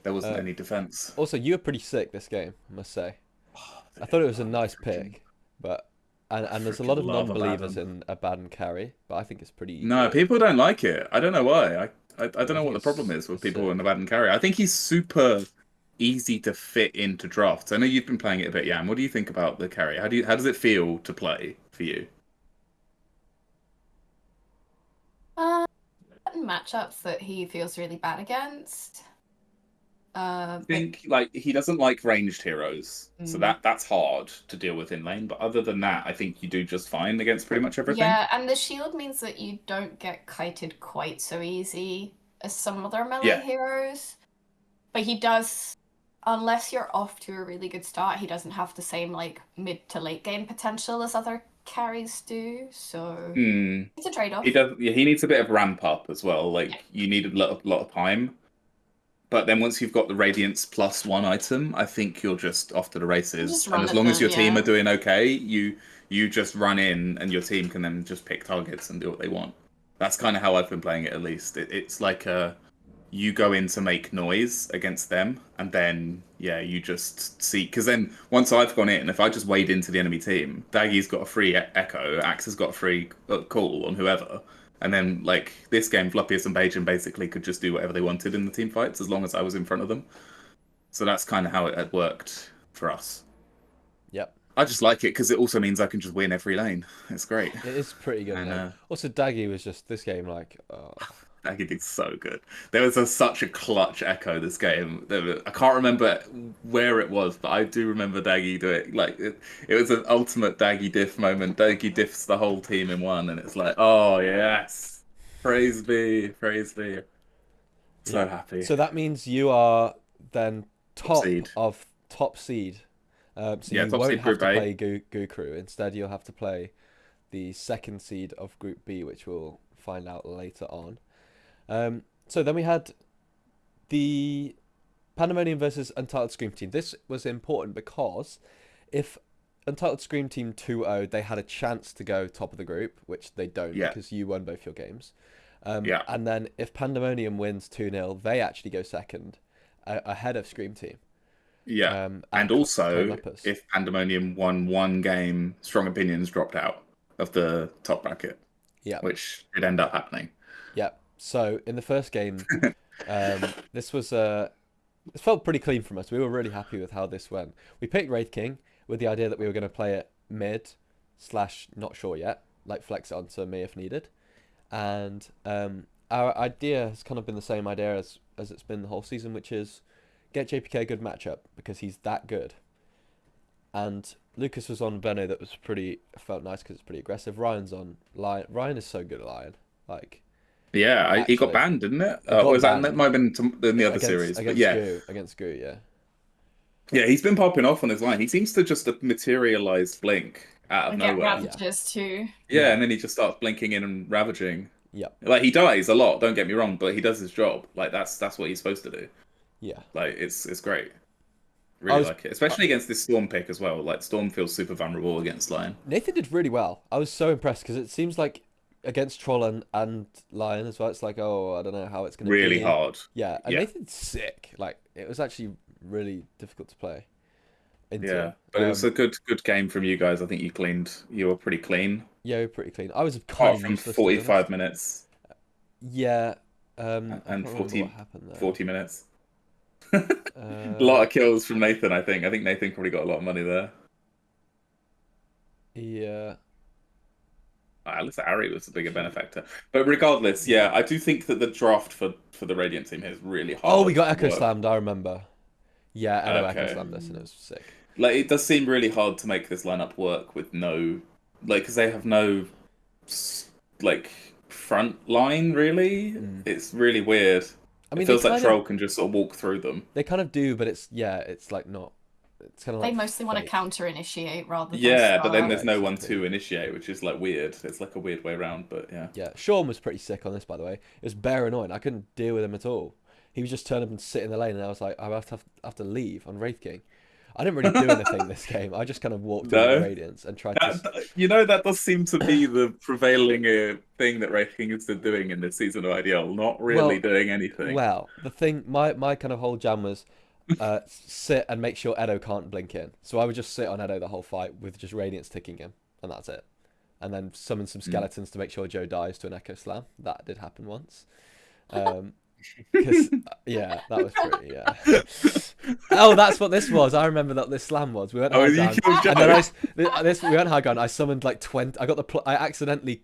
there wasn't any defense. Also, you were pretty sick this game, I must say. I thought it was a nice pick, but and there's a lot of non-believers in Abaddon carry, but I think it's pretty. No, good. People don't like it. I don't know why. I don't know what the problem is with people in Abaddon carry. I think he's super easy to fit into drafts. I know you've been playing it a bit, Yam. What do you think about the carry? How does it feel to play for you? Matchups that he feels really bad against. I think like he doesn't like ranged heroes, so that's hard to deal with in lane. But other than that, I think you do just fine against pretty much everything. Yeah, and the shield means that you don't get kited quite so easy as some other melee heroes. But he does, unless you're off to a really good start, he doesn't have the same like mid to late game potential as other carries do. So it's a trade-off. He does. Yeah, he needs a bit of ramp up as well. Like you need a lot of time. But then once you've got the Radiance +1 item, I think you're just off to the races. And as long as your team are doing okay, you just run in and your team can then just pick targets and do what they want. That's kind of how I've been playing it, at least. It's like you go in to make noise against them, and then, yeah, you just see... Because then, once I've gone in, if I just wade into the enemy team, Daggy's got a free Echo, Axe has got a free call on whoever... And then, like, this game, Floppius and Bajan basically could just do whatever they wanted in the team fights as long as I was in front of them. So that's kind of how it had worked for us. Yep. I just like it because it also means I can just win every lane. It's great. It is pretty good. And, also, Daggy was just, this game, like... Daggy did so good. There was such a clutch Echo this game. I can't remember where it was, but I do remember Daggy doing like it was an ultimate Daggy diff moment. Daggy diffs the whole team in one, and it's like, oh yes, praise be. So happy. So that means you are then top seed. So top you won't seed have to A. play Goo Crew. Instead, you'll have to play the second seed of Group B, which we'll find out later on. So then we had the Pandemonium versus Untitled Scream Team. This was important because if Untitled Scream Team 2-0, they had a chance to go top of the group, which they don't because you won both your games. And then if Pandemonium wins 2-0, they actually go second ahead of Scream Team. Yeah, and also if Pandemonium won one game, Strong Opinions dropped out of the top bracket. Yeah, which did end up happening. Yeah. So in the first game, this was it felt pretty clean from us. We were really happy with how this went. We picked Wraith King with the idea that we were going to play it mid / not sure yet, like flex it onto me if needed. And our idea has kind of been the same idea as it's been the whole season, which is get JPK a good matchup because he's that good. And Lucas was on Benno that was felt nice because it's pretty aggressive. Ryan's on Lion. Ryan is so good at Lion. Like, yeah, he got banned, didn't it? That might have been in the other series. Against Goo, yeah. Yeah, he's been popping off on his line. He seems to just materialize Blink out of nowhere. Ravages too. Yeah, and then he just starts blinking in and ravaging. Yeah. Like, he dies a lot, don't get me wrong, but he does his job. Like, that's what he's supposed to do. Yeah. Like, it's great. Really like it, especially against this Storm pick as well. Like Storm feels super vulnerable against Lion. Nathan did really well. I was so impressed because it seems like against Troll and Lion as well. It's like, oh, I don't know how it's going to Really be. hard. Yeah, and Yeah. Nathan's sick. Like it was actually really difficult to play into. Yeah, but it was a good game from you guys. I think you were pretty clean. Yeah, we're pretty clean. I was kind Apart of from useless. 45 minutes. Yeah. I And can't remember what happened there. 40 minutes. A lot of kills from Nathan, I think. I think Nathan probably got a lot of money there. Yeah. At least Ari was a bigger benefactor. But regardless, yeah, I do think that the draft for the Radiant team here is really hard. Oh, we got Echo Slammed, I remember. Yeah, I know Echo Slammed us and it was sick. Like, it does seem really hard to make this lineup work with no... Like, because they have no, like, front line, really. It's really weird. I mean, it feels like Troll can just sort of walk through them. They kind of do, but it's like not. It's kind of like they mostly want to counter-initiate rather than yeah, but then there's no one to initiate, which is like weird. It's like a weird way around, but yeah. Yeah, Sean was pretty sick on this, by the way. It was bare annoying. I couldn't deal with him at all. He would just turn up and sit in the lane, and I was like, I have to leave on Wraith King. I didn't really do anything this game. I just kind of walked in the Radiance and tried to... You know, that does seem to be the prevailing thing that Wraith King has been doing in this season of IDL. Not really doing anything. Well, the thing, my kind of whole jam was sit and make sure Edo can't blink in. So I would just sit on Edo the whole fight with just Radiance ticking him, and that's it. And then summon some skeletons to make sure Joe dies to an Echo Slam. That did happen once. Because yeah, that was pretty oh, that's what this was. I remember that this slam was. We went high ground, and then we went high ground. I summoned like 20. I got I accidentally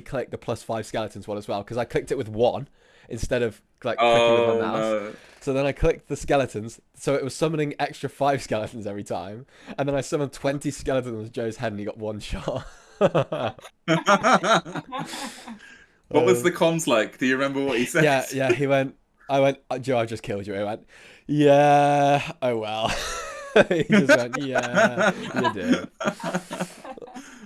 clicked the +5 skeletons one as well because I clicked it with 1 instead of like clicking with my mouse. No. So then I clicked the skeletons, so it was summoning extra 5 skeletons every time, and then I summoned 20 skeletons with Joe's head, and he got 1 shot. What was the comms like? Do you remember what he said? Yeah, I went, Joe, I just killed you. He went, yeah, oh well. He just went, yeah, you did.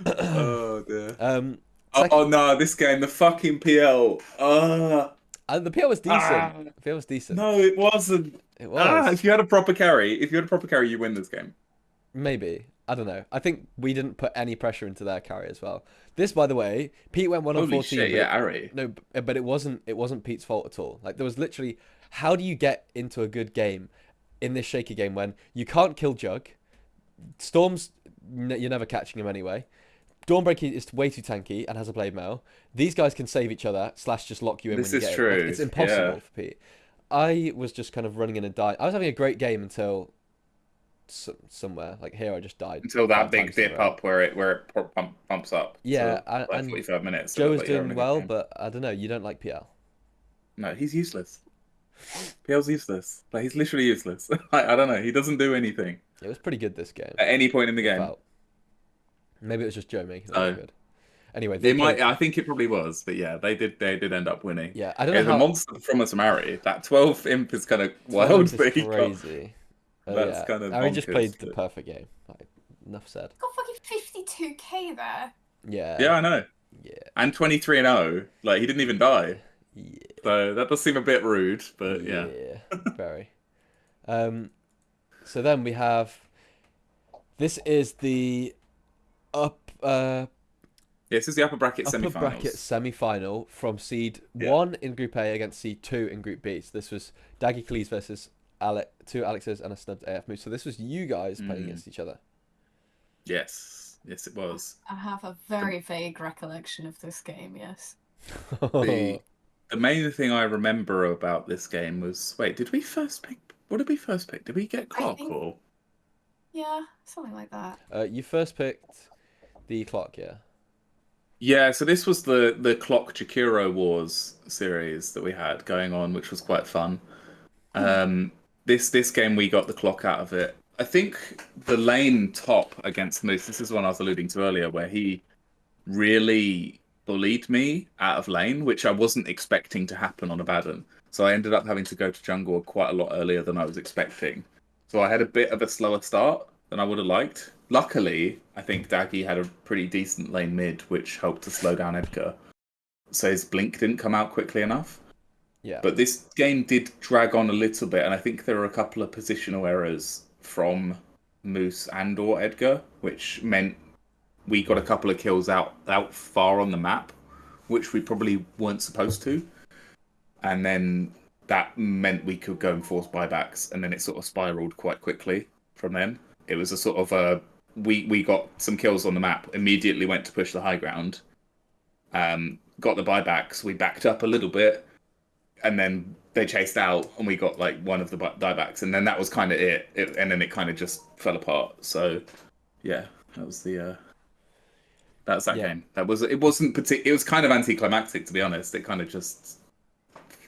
Oh, dear. Oh, no, this game, the fucking PL. The PL was decent. The PL was decent. No, it wasn't. It was. If you had a proper carry, you win this game. Maybe. I don't know. I think we didn't put any pressure into their carry as well. This, by the way, Pete went 1 on 14. Shit, yeah, Ari. No, but it wasn't Pete's fault at all. Like there was literally, how do you get into a good game in this shaky game when you can't kill Jug? Storm's, you're never catching him anyway. Dawnbreaker is way too tanky and has a blade mail. These guys can save each other / just lock you in when you get it. This is true. Like, it's impossible for Pete. I was just kind of running in and dying. I was having a great game until somewhere like here I just died until that big dip up where it pumps up. Yeah, so, like 45 minutes. Joe was doing well, but I don't know. You don't like PL? No, he's useless. PL's useless. Like he's literally useless. I don't know. He doesn't do anything. It was pretty good this game. At any point in the game. Maybe it was just Joe making it good. Anyway, I think it probably was, but yeah, they did end up winning. Yeah, I don't know. The monster from a Samari. That 12 imp is kind of wild. Crazy. That's kind of. Harry just played the perfect game. Like, enough said. Got fucking 52k there. Yeah. Yeah, I know. Yeah. And 23-0. Like he didn't even die. Yeah. So that does seem a bit rude, but yeah. Yeah. Very. So then we have. This is the this is the upper bracket semi-finals. Upper bracket semi-final from seed 1 in Group A against seed 2 in Group B. So this was Daggy Cleese versus two Alexes and a snubbed AF Moose. So this was you guys playing against each other. Yes, it was. I have a very vague recollection of this game. Yes. The main thing I remember about this game was did we first pick? What did we first pick? Did we get Clock or? Yeah, something like that. You first picked the Clock, yeah. Yeah, so this was the Clock Chikiro Wars series that we had going on, which was quite fun. This game we got the Clock out of it. I think the lane top against Moose, this is one I was alluding to earlier, where he really bullied me out of lane, which I wasn't expecting to happen on Abaddon. So I ended up having to go to jungle quite a lot earlier than I was expecting. So I had a bit of a slower start than I would have liked. Luckily, I think Daggy had a pretty decent lane mid, which helped to slow down Edgar. So his blink didn't come out quickly enough. Yeah. But this game did drag on a little bit, and I think there were a couple of positional errors from Moose and or Edgar, which meant we got a couple of kills out far on the map, which we probably weren't supposed to. And then that meant we could go and force buybacks, and then it sort of spiraled quite quickly from then. It was a sort of we got some kills on the map, immediately went to push the high ground, got the buybacks, we backed up a little bit, and then they chased out, and we got like one of the buybacks, and then that was kind of it. And then it kind of just fell apart. So yeah, that was the that game. It wasn't it was kind of anticlimactic, to be honest. It kind of just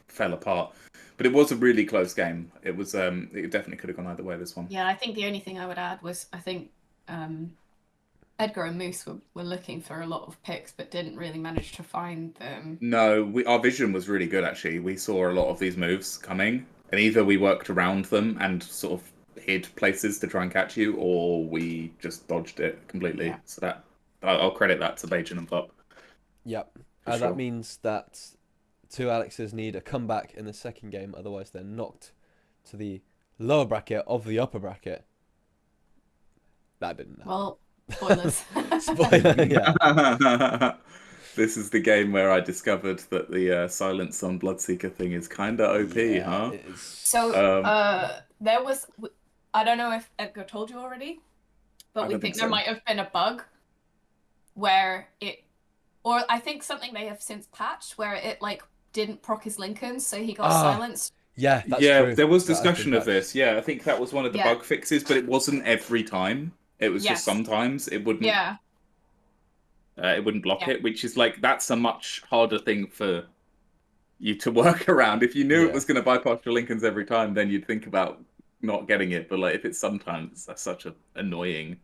fell apart. But it was a really close game. It was it definitely could have gone either way, this one. Yeah, I think the only thing I would add was I think Edgar and Moose were looking for a lot of picks but didn't really manage to find them. No, our vision was really good, actually. We saw a lot of these moves coming, and either we worked around them and sort of hid places to try and catch you, or we just dodged it completely. Yeah. So that I'll credit that to Bajan and Pop. Yep. That means that two Alexes need a comeback in the second game, otherwise they're knocked to the lower bracket of the upper bracket. That didn't happen. Well, spoilers. Spoiler, yeah. This is the game where I discovered that the silence on Bloodseeker thing is kind of OP, huh? So, there was... I don't know if Edgar told you already, but we think there might have been a bug where it... Or I think something they have since patched where it, like, didn't proc his Lincolns, so he got silenced. Yeah, that's true. There was discussion of this. Yeah, I think that was one of the bug fixes, but it wasn't every time. It was just sometimes it wouldn't. Yeah. It wouldn't block it, which is like that's a much harder thing for you to work around. If you knew it was going to bypass your Lincolns every time, then you'd think about not getting it. But like if it's sometimes, that's such a annoying.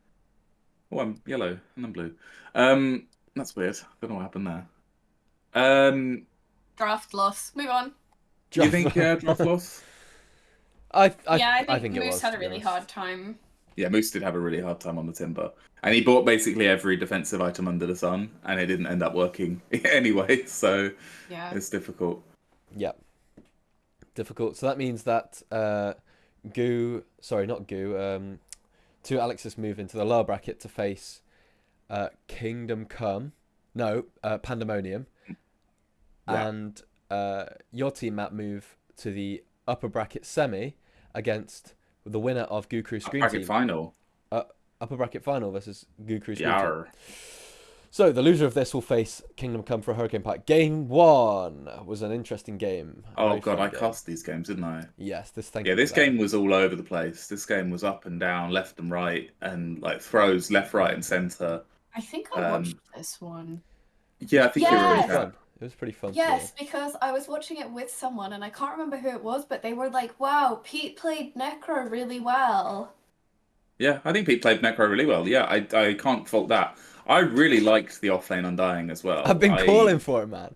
Oh, I'm yellow and I'm blue. That's weird. Don't know what happened there. Draft loss. Move on. Do you think draft loss? I think Moose had a really hard time. Yeah, Moose did have a really hard time on the Timber. And he bought basically every defensive item under the sun, and it didn't end up working anyway, so it's difficult. Yeah. Difficult. So that means that two Alexes move into the lower bracket to face Kingdom Come. No, Pandemonium. Yeah. And your team, Matt, move to the upper bracket semi against the winner of Guku's Screen Team. Upper bracket final versus Guku's Screen Team. So the loser of this will face Kingdom Come for a Hurricane Pike. Game 1 was an interesting game. Oh god, I cast these games, didn't I? Yes, this game was all over the place. This game was up and down, left and right, and like throws left, right, and center. I think I watched this one. Yeah, I think you were really fun. It was pretty fun. Yes, because I was watching it with someone, and I can't remember who it was, but they were like, "Wow, Pete played Necro really well." Yeah, I think Pete played Necro really well. Yeah, I can't fault that. I really liked the offlane Undying as well. I've been calling for it, man.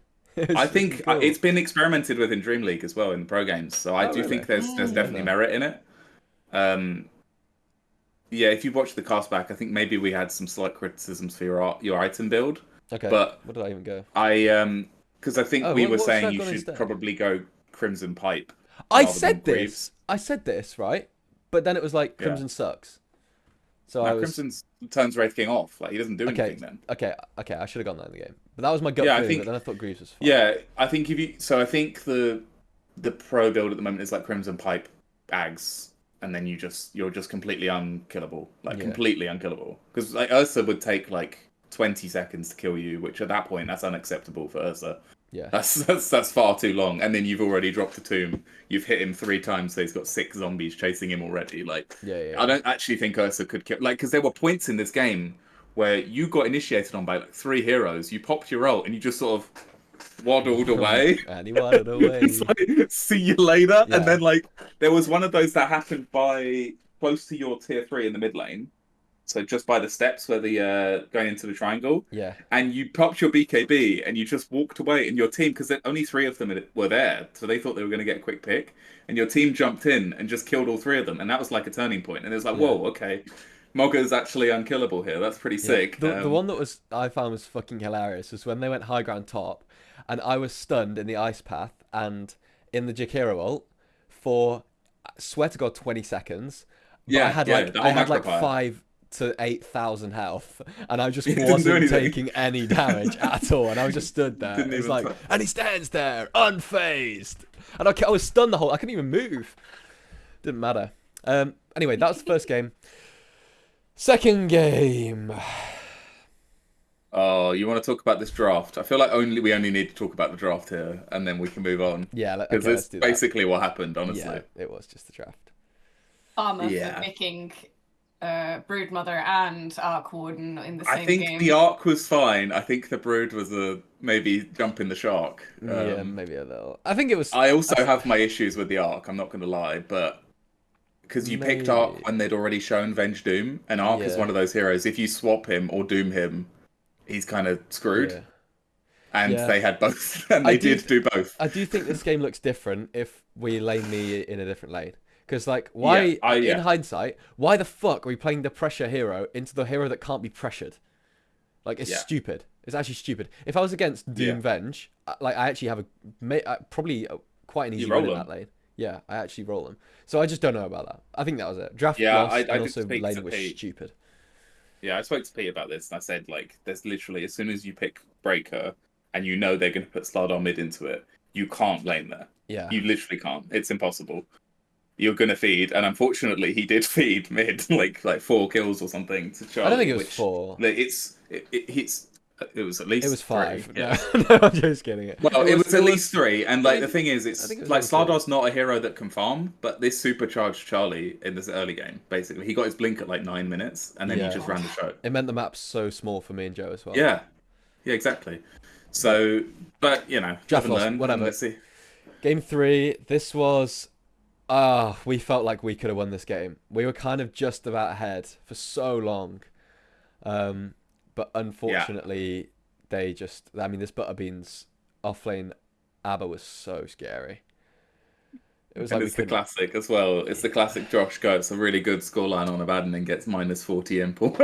I think it's been experimented with in Dream League as well in the pro games, so I do think there's definitely merit in it. Yeah, if you watch the cast back, I think maybe we had some slight criticisms for your item build. Okay. But what did I even go? Because I think we were saying you should probably go Crimson Pipe. I said this, right? But then it was like Crimson sucks. So Crimson turns Wraith King off. Like he doesn't do anything then. Okay. I should have gone that in the game. But that was my gut feeling. But then I thought Greaves was fine. Yeah, I think I think the pro build at the moment is like Crimson Pipe, Ags, and then you're just completely unkillable. Completely unkillable. Because like Ursa would take like 20 seconds to kill you, which at that point that's unacceptable for Ursa. Yeah, that's far too long. And then you've already dropped a tomb. You've hit him 3 times, so he's got 6 zombies chasing him already. Like, I don't actually think Ursa could kill. Like, because there were points in this game where you got initiated on by like 3 heroes. You popped your ult and you just sort of waddled away. And he waddled away. It's like, see you later. Yeah. And then like there was one of those that happened by close to your tier 3 in the mid lane. So just by the steps where the going into the triangle. Yeah. And you popped your BKB and you just walked away, and your team, because only 3 of them were there, so they thought they were going to get a quick pick, and your team jumped in and just killed all 3 of them, and that was like a turning point. And it was like, whoa, okay, Mogga's actually unkillable here. That's pretty sick. The one that I found was fucking hilarious was when they went high ground top, and I was stunned in the ice path and in the Jakiro ult for, I swear to God, 20 seconds. but Yeah, the I whole had macro like fire. 5 to 8,000 health, and I just It didn't do wasn't anything. taking any damage at all, and I was just stood there. Didn't It was even like, touch. and he stands there unfazed, and I was stunned the whole. I couldn't even move. Didn't matter. Anyway, that was the first game. Second game. Oh, you want to talk about this draft? I feel like we only need to talk about the draft here, and then we can move on. Yeah, Because okay, it's let's do that. basically what happened, honestly. Yeah, it was just the draft. Farmer Yeah. for picking Broodmother and Arc Warden in the same I think game. the Ark was fine. I think the Brood was a maybe jumping the shark. Yeah, maybe a little. I think it was. I also have my issues with the Ark, I'm not going to lie, but because you picked Ark when they'd already shown Venge Doom, and Ark is one of those heroes, if you swap him or Doom him, he's kind of screwed. Yeah. And they had both, and they did do both. I do think this game looks different if we lane me in a different lane. Because, like, why, in hindsight, why the fuck are we playing the pressure hero into the hero that can't be pressured? Like, it's stupid. It's actually stupid. If I was against Doom Venge, like, I actually have probably quite an easy win in that lane. Yeah, I actually roll them. So I just don't know about that. I think that was it. Draft lost, and also lane was stupid. Yeah, I spoke to Pete about this, and I said, like, there's literally, as soon as you pick Breaker, and you know they're going to put Slardar mid into it, you can't lane there. Yeah. You literally can't. It's impossible. You're going to feed, and unfortunately, he did feed mid, like 4 kills or something to Charlie. I don't think it was 4. It was at least 5. 3. Yeah. No, I'm just kidding. Well, it was at least 3, and like the thing is, it's like Slardar's not a hero that can farm, but this supercharged Charlie in this early game. Basically, he got his blink at like 9 minutes, and then he just ran the show. It meant the map's so small for me and Joe as well. Yeah, exactly. So, but you know, draft loss, whatever. Let's see. Game 3. This was. We felt like we could have won this game. We were kind of just about ahead for so long. But unfortunately, they just... I mean, this Butterbean's offlane ABBA was so scary. It was and like it's the classic as well. It's the classic Josh goes a really good scoreline on Abaddon and gets -40 impulse.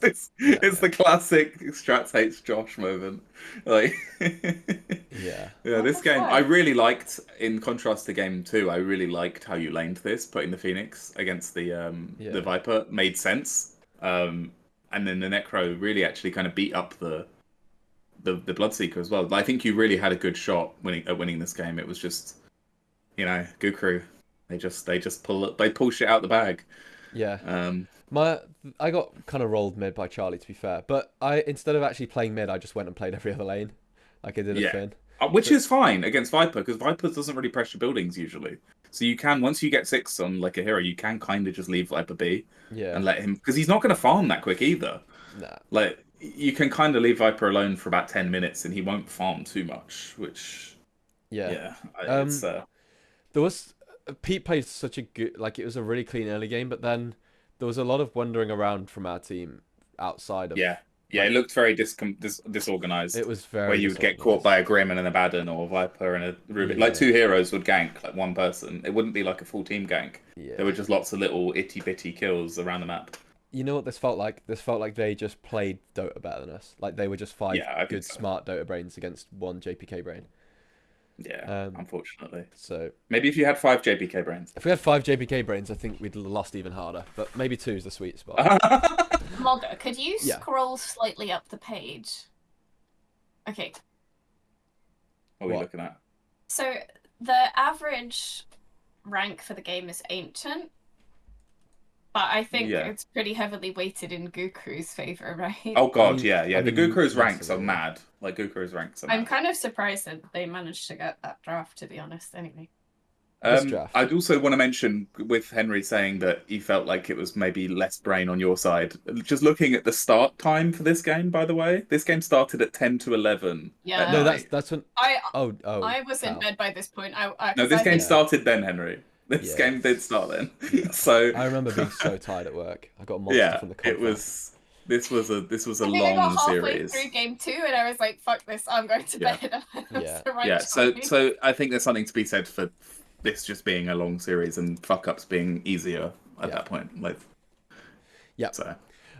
It's the classic Strats hates Josh moment. Like, yeah. This game I really liked. In contrast to game 2, I really liked how you laned this, putting the Phoenix against the Viper made sense. And then the Necro really actually kind of beat up the Bloodseeker as well. I think you really had a good shot winning this game. It was just, you know, Gukru. They pull shit out the bag. Yeah. I got kind of rolled mid by Charlie, to be fair. But instead of actually playing mid, I just went and played every other lane, like I did at Finn. Which is fine against Viper, because Viper doesn't really pressure buildings usually. So you can, once you get 6 on like a hero, you can kind of just leave Viper be and let him, because he's not going to farm that quick either. Nah. Like, you can kind of leave Viper alone for about 10 minutes and he won't farm too much, which it's there was Pete played such a good, like, it was a really clean early game, but then there was a lot of wandering around from our team outside of it looked very disorganized. It was very where you would get caught by a Grim and an Abaddon or a Viper and a Ruby. Like 2 heroes would gank like 1 person. It wouldn't be like a full team gank. There were just lots of little itty bitty kills around the map. You know what this felt like? This felt like they just played Dota better than us. Like they were just 5 good smart Dota brains against 1 JPK brain. Yeah, unfortunately. So maybe if you had 5 JPK brains. If we had 5 JPK brains, I think we'd lost even harder. But maybe 2 is the sweet spot. Mogger, could you scroll slightly up the page? Okay. What are we looking at? So the average rank for the game is Ancient. But I think it's pretty heavily weighted in Gukru's favor, right? Oh god, yeah. The Gukru's ranks are mad. Like, Gukru's ranks are mad. I'm kind of surprised that they managed to get that draft, to be honest, anyway. I'd also want to mention, with Henry saying that he felt like it was maybe less brain on your side, just looking at the start time for this game, by the way. This game started at 10 to 11. Yeah. No, that's when... I was in bed by this point. No, this game started then, Henry. This game did start then. So I remember being so tired at work. I got a monster from the conference. This was a long series. I got halfway through game 2 and I was like, "Fuck this! I'm going to bed." So I think there's something to be said for this just being a long series and fuck ups being easier at that point. Like, So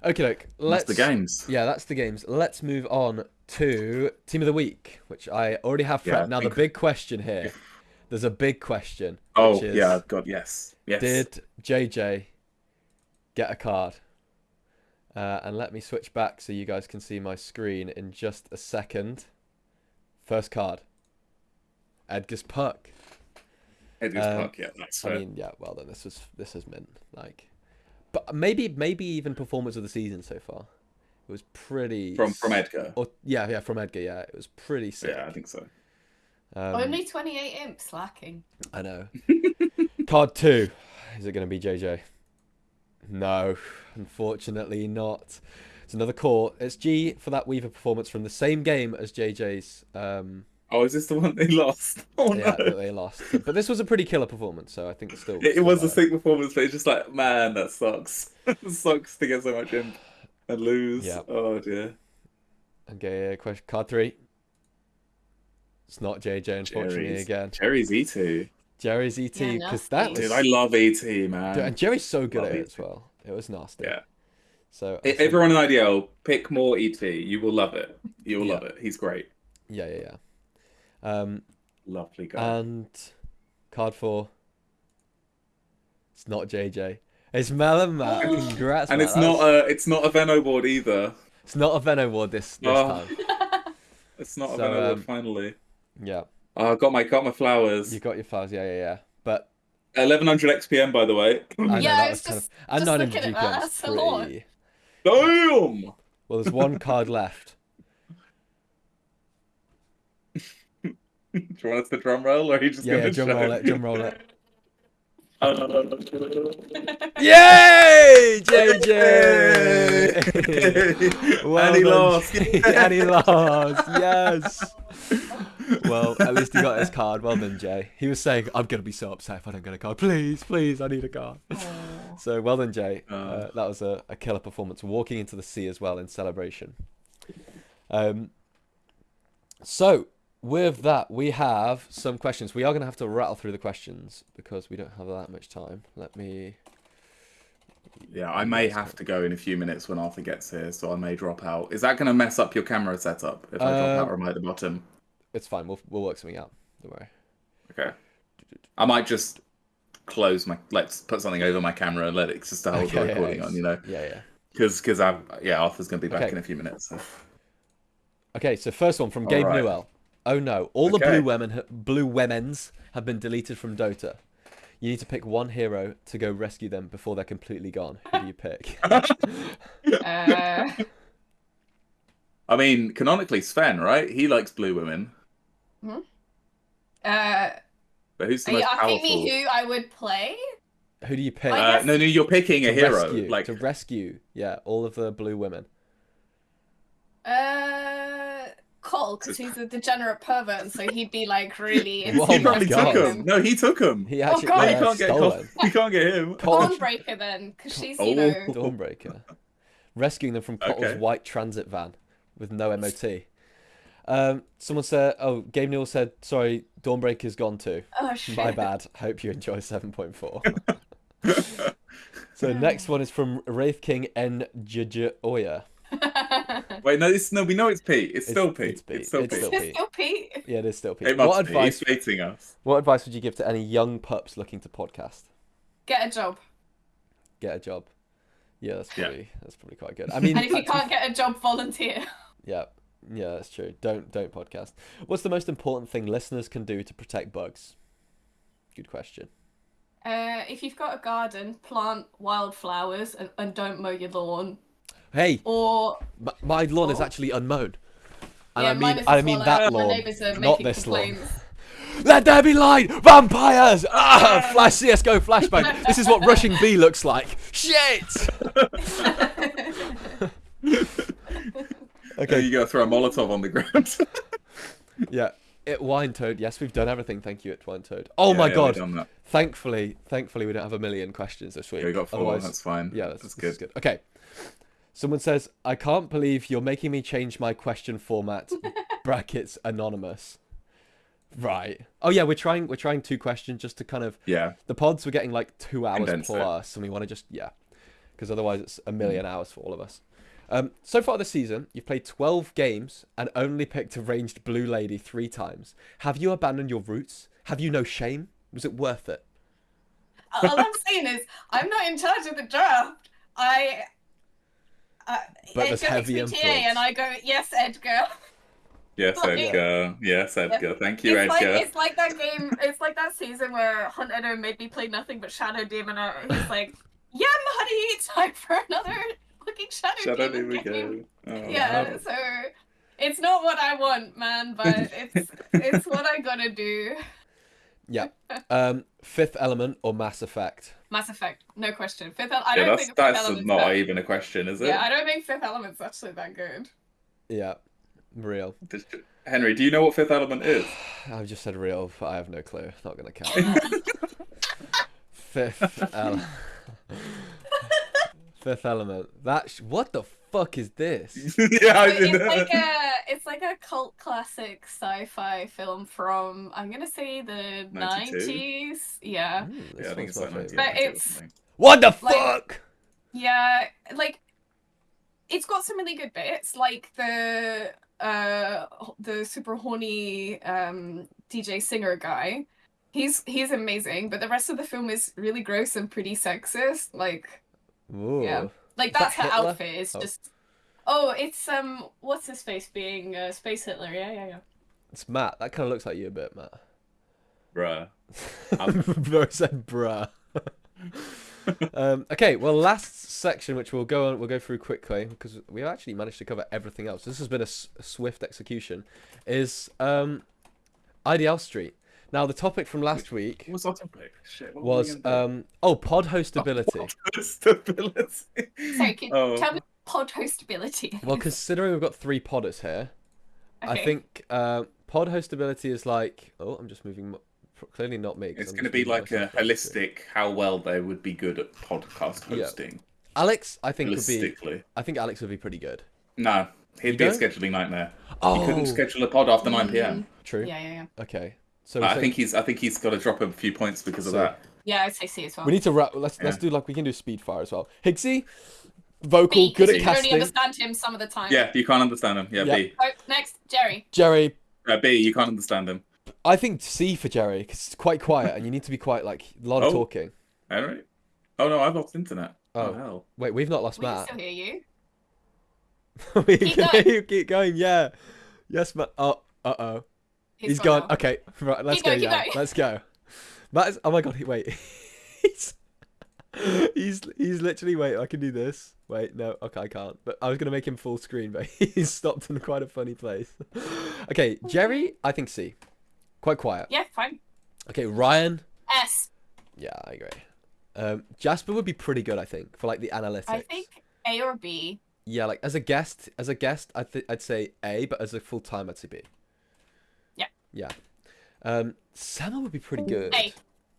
okay, that's the games. Yeah, that's the games. Let's move on to Team of the Week, which I already have. Now the big question here. There's a big question. Oh, God, yes. Did JJ get a card. And let me switch back so you guys can see my screen in just a second. First card. Edgar's Puck. Edgar's Puck, yeah, that's fair. I mean, yeah, well then, this is mint. Like, but maybe even performance of the season so far. It was pretty... From Edgar? Yeah, from Edgar, yeah. It was pretty sick. Yeah, I think so. Only 28 imps lacking. I know. Card 2. Is it going to be JJ? No, unfortunately not. It's another core. It's G for that Weaver performance from the same game as JJ's. Oh, is this the one they lost? Oh, no. Yeah, they lost. But this was a pretty killer performance, so I think still... It was a sick performance, but it's just like, man, that sucks. It sucks to get so much in and lose. Yeah. Oh, dear. Okay, card 3. It's not JJ, unfortunately, again. Jerry's E2. Jerry's ET, because that was... Dude, I love ET, man. Dude, and Jerry's so good at it as well. It was nasty. Yeah. So everyone in IDL, pick more ET. You will love it. You will love it. He's great. Yeah. Lovely guy. And card 4. It's not JJ. It's Melon Man. Congrats, and man. It's not a Venno board either. It's not a Venno board this time. It's not a Venno board finally. Yeah. I got my flowers. You got your flowers, yeah. But 1100 XPM, by the way. Yeah, it's just looking at that. That's a lot. Damn! Well, there's one card left. Do you want us to drum roll, or are you just going to drum roll it. Yay, JJ! Well and he lost. And he lost. Yes. Well, at least he got his card. Well done, Jay. He was saying, "I'm gonna be so upset if I don't get a card. Please, I need a card." So well done, Jay. That was a killer performance. Walking into the sea as well in celebration. So with that, we have some questions. We are going to have to rattle through the questions because we don't have that much time. Let me... Yeah, I may have to go in a few minutes when Arthur gets here, so I may drop out. Is that going to mess up your camera setup if I drop out or am I at the bottom? It's fine. We'll work something out. Don't worry. Okay. I might just close my... Let's put something over my camera and let it just hold the recording on, you know? Yeah. Because Arthur's going to be back in a few minutes. So. Okay, so first one from Gabe Newell. Oh no, all the blue womens have been deleted from Dota. You need to pick one hero to go rescue them before they're completely gone. Who do you pick? I mean, canonically Sven, right? He likes blue women. Hmm? But who's the most powerful? Asking me who I would play? Who do you pick? No, you're picking a hero. To rescue, all of the blue women. Cole, because he's a degenerate pervert, and so he'd be like really. He probably took him. No, he took him. He actually he can't get him. Dawnbreaker then, because she's Dawnbreaker, rescuing them from Cottle's white transit van with no MOT. Someone said, Game Newell said, sorry, Dawnbreaker's gone too. Oh shit. My bad. Hope you enjoy 7.4. So next one is from Wraith King N Oya. Wait, we know it's Pete. It's still Pete. It's still Pete. Yeah, it is still Pete. It must be. He's baiting us. What advice would you give to any young pups looking to podcast? Get a job. Yeah, that's probably quite good. I mean, and if you can't get a job, volunteer. Yeah, that's true. Don't podcast. What's the most important thing listeners can do to protect bugs? Good question. If you've got a garden, plant wildflowers and don't mow your lawn. Hey, or my lawn is actually unmown, and yeah, I mean that lawn, not this lawn. Let there be light, vampires! Flash CS:GO flashbang. This is what rushing B looks like. Shit. Okay, you gotta throw a Molotov on the ground. Yeah, Wine Toad. Yes, we've done everything. Thank you, Wine Toad. Oh my god. Thankfully, we don't have a million questions this week. Yeah, we got 4. Otherwise, that's fine. Yeah, that's good. Okay. Someone says, I can't believe you're making me change my question format. Brackets anonymous. Right. Oh yeah, we're trying 2 questions just to kind of... Yeah. The pods were getting like 2 hours plus, and we want to just... Yeah. Because otherwise it's a million hours for all of us. So far this season, you've played 12 games and only picked a ranged blue lady 3 times. Have you abandoned your roots? Have you no shame? Was it worth it? All I'm saying is, I'm not in charge of the draft. But there's Edgar makes heavy me influence. TA, and I go, yes, Edgar. Yes, Like, Edgar. Yes, Edgar. Thank you, it's Edgar. it's like that game. It's like that season where Hunt Edo made me play nothing but Shadow Demon. He's like, yeah, buddy, time for another fucking Shadow Demon game. Oh, Yeah, no. so it's not what I want, man, but it's what I gotta do. Yeah. Fifth Element or Mass Effect? Mass Effect, no question. I Yeah, don't think Fifth that's Element's not that. even a question, is it? Yeah, I don't think Fifth Element's actually that good. Yeah. Real. Henry, do you know what Fifth Element is? I've just said real, but I have no clue. Not gonna count. Fifth Element. Fifth Element. What the fuck is this? Yeah, I So didn't. it's like a cult classic sci-fi film from, I'm gonna say, the 92? 90s. Yeah. This Yeah, I think one's it's like my 90 favorite. But or it's something. What the like, fuck? yeah, like it's got some really good bits, like the super horny DJ singer guy. He's amazing, but the rest of the film is really gross and pretty sexist. Like, Ooh. yeah, like Is that that's her Hitler? outfit. It's Oh. just, oh, it's what's his face being Space Hitler? Yeah. It's Matt. That kind of looks like you a bit, Matt. Bruh. Bro said bruh. Okay, well, last section, which we'll go through quickly because we actually managed to cover everything else. This has been a swift execution. Is IDL Street. Now, the topic from last week What's our topic? Shit, what was pod hostability. Stability. Sorry, can tell me pod hostability. Well, considering we've got 3 podders here, Okay. I think pod hostability is like. Oh, I'm just moving. Clearly not me. It's going to be like a holistic, how well they would be good at podcast hosting. Yeah. Alex, I think Holistically. I think Alex would be pretty good. No, he'd be a scheduling nightmare. He couldn't schedule a pod after 9 p.m. True. Yeah. Okay. So I think he's got to drop a few points because of that. Yeah, I'd say C as well. we need to wrap. Let's do like we can do speed fire as well. Higgsy, vocal, good at you casting. can only understand him some of the time. Yeah, you can't understand him. Yeah, B. Oh, next, Jerry. Jerry. B, you can't understand him. I think C for Jerry because it's quite quiet and you need to be quite like a lot of talking. All right. Oh no, I've lost internet. Oh hell. Wait, we've not lost We can Matt. still hear you. We can hear you. Keep going. Yeah. Yes, Matt. Oh. Uh-oh. He's gone. Now. Okay. Right. Let's go. Keep going. Let's go. Matt is. Oh my god. Wait. he's literally. Wait. I can do this. Wait. No. Okay. I can't. But I was gonna make him full screen, but he's stopped in quite a funny place. Okay. Jerry. I think C. Quite quiet. Yeah. Fine. Okay. Ryan. S. Yeah, I agree. Jasper would be pretty good, I think, for like the analytics. I think A or B. Yeah, like as a guest, I'd say A, but as a full time, I'd say B. Yeah. Yeah. Sama would be pretty good. A.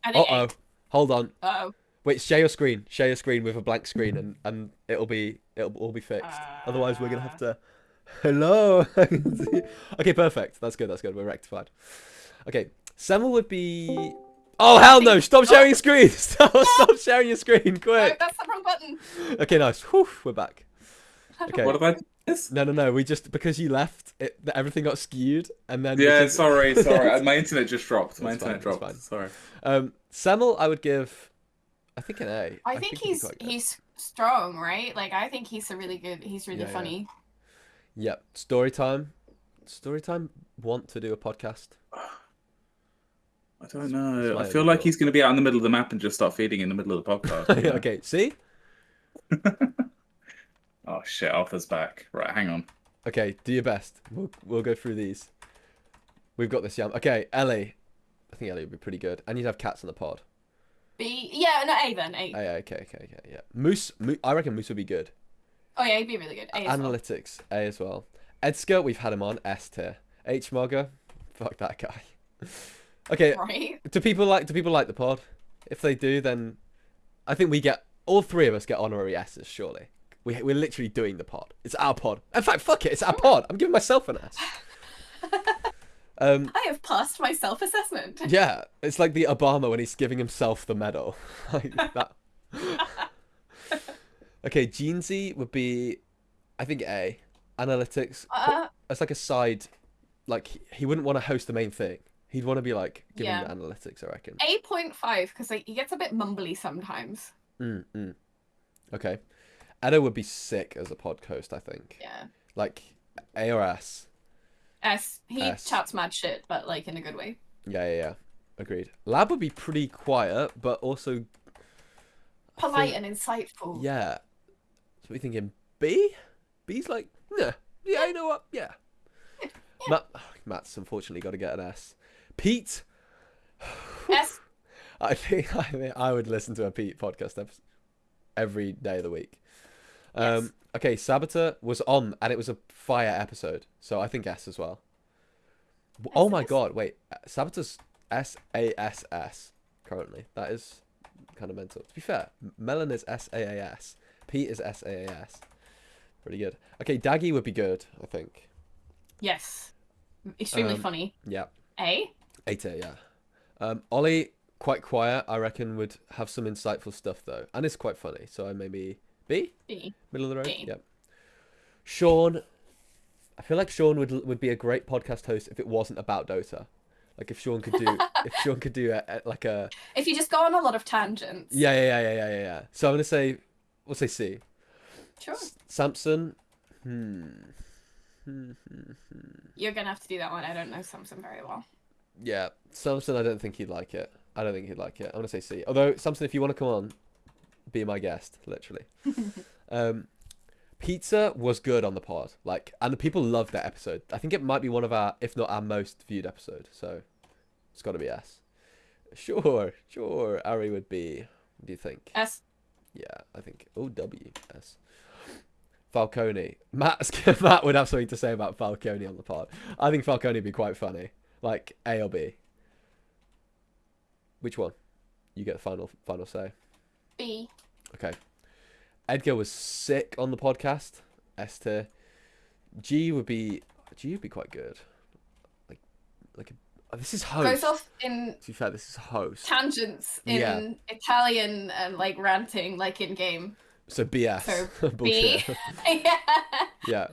I think A. Hold on. Uh-oh. Wait, share your screen. Share your screen with a blank screen, and it'll all be fixed. Otherwise, we're gonna have to. Hello. Okay, perfect. That's good. We're rectified. Okay, Sama would be. Oh hell no! Stop sharing your screen. Stop sharing your screen, quick. No, that's the wrong button. Okay, nice. Whew, we're back. Okay. What about this? No. We just because you left, everything got skewed, and then. Yeah, because... sorry. My internet just dropped. My internet dropped. Fine. Sorry. Samuel, I would give. I think an A. I think he's strong, right? Like I think he's really funny. Yeah. Story time. Want to do a podcast? I don't know. I feel like he's going to be out in the middle of the map and just start feeding in the middle of the podcast. Yeah. Okay. See. Oh shit! Arthur's back. Right, hang on. Okay, do your best. We'll go through these. We've got this, yeah. Okay, Ellie. I think Ellie would be pretty good. And you'd have cats in the pod. B. Yeah, no, A then. A. Okay, yeah. Moose. I reckon Moose would be good. Oh yeah, he'd be really good. A as Analytics, A as well. Edsker, we've had him on, S tier. H Marga, fuck that guy. Okay. Right. Do people like the pod? If they do, then I think all 3 of us get honorary S's, surely. We're literally doing the pod. It's our pod. In fact, fuck it, it's our pod. I'm giving myself an S. I have passed my self-assessment. Yeah, it's like the Obama when he's giving himself the medal. Like that. Okay, Jeansy would be, I think A. Analytics. It's like a side, like he wouldn't want to host the main thing. He'd want to be like giving the analytics, I reckon. 8.5 because he gets a bit mumbly sometimes. Okay. Edo would be sick as a pod host, I think. Yeah. Like A or S. S. He S. chats mad shit, but like in a good way. Yeah. Agreed. Lab would be pretty quiet, but also Polite and insightful. Yeah. So we're thinking B? B's like, nah. Yeah, you know what? Yeah. Matt's unfortunately got to get an S. Pete. S. I think I would listen to a Pete podcast episode every day of the week. Yes. Okay, Saboteur was on, and it was a fire episode, so I think S as well. Oh my god, wait. Saboteur's SASS currently. That is kind of mental. To be fair, Melon is SAAS. Pete is SAAS. Pretty good. Okay, Daggy would be good, I think. Yes. Extremely funny. Yeah. A. A-tier, yeah. Ollie, quite quiet, I reckon, would have some insightful stuff, though. And it's quite funny, so maybe B? B. Middle of the road? B. Yep. Sean, I feel like Sean would be a great podcast host if it wasn't about Dota. Like if Sean could do like a If you just go on a lot of tangents. Yeah. So I'm gonna say we'll say C. Sure. Samson. You're gonna have to do that one. I don't know Samson very well. Yeah, Samson. I don't think he'd like it. I'm gonna say C. Although Samson, if you want to come on, be my guest, literally. Pizza was good on the pod, like, and the people loved that episode. I think it might be one of our, if not our most viewed episode. So it's got to be S. Sure. Ari would be. What do you think? S. Yeah, I think W S. Falcone. Matt would have something to say about Falcone on the pod. I think Falcone would be quite funny. Like A or B. Which one? You get the final say. B. Okay. Edgar was sick on the podcast. S tier. G would be quite good. This is host. Goes off in. To be fair, this is host. Tangents in Italian and like ranting, like in game. So BS. So B. Yeah.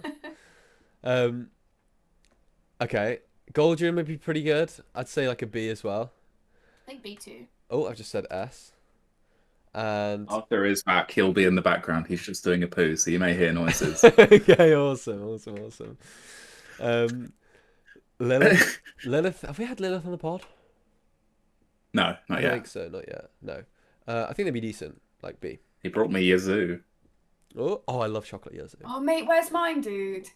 Okay. Goldrian would be pretty good. I'd say like a B as well. I think B too. Oh, I've just said S. And Arthur is back. He'll be in the background. He's just doing a poo, so you may hear noises. Okay, awesome. Lilith. Have we had Lilith on the pod? No, not I yet. don't think so, not yet. No. I think they'd be decent, like B. He brought me Yazoo Oh, I love chocolate Yazoo. Oh mate, where's mine, dude?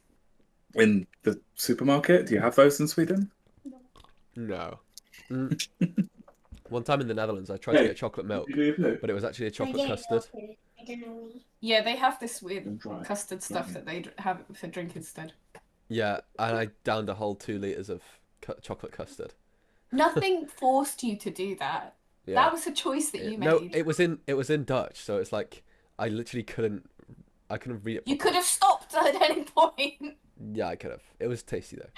in the supermarket. Do you have those in Sweden? No. One time in the Netherlands, I tried to get chocolate milk, but it was actually a chocolate custard. Yeah, they have this weird custard stuff that they have for drink instead. Yeah, and I downed a whole 2 liters of chocolate custard. Nothing forced you to do that. Yeah. That was a choice that you made. No, it was in Dutch, so it's like I literally couldn't read it. You could have stopped at any point. Yeah, I could have. It was tasty though.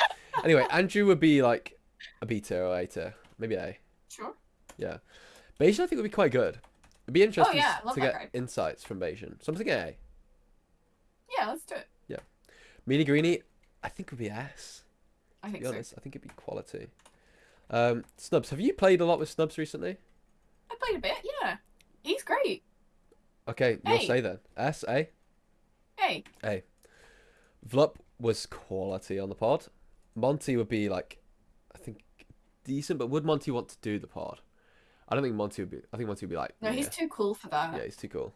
Anyway, Andrew would be like a B tier or A tier, maybe A. Sure. Yeah, Bayesian I think would be quite good. It'd be interesting love to that get guy. insights from Bayesian. So I'm thinking A. Yeah, let's do it. Yeah, Meanie Greenie I think would be S. I To think be so. honest, I think it'd be quality. Snubs, have you played a lot with Snubs recently? I played a bit, yeah. He's great. Okay, you'll A. say then. S, A? Hey. A. Vlup was quality on the pod. Monty would be like, I think, decent, but would Monty want to do the pod? I don't think Monty would be. I think Monty would be like. No, he's too cool for that. Yeah, he's too cool.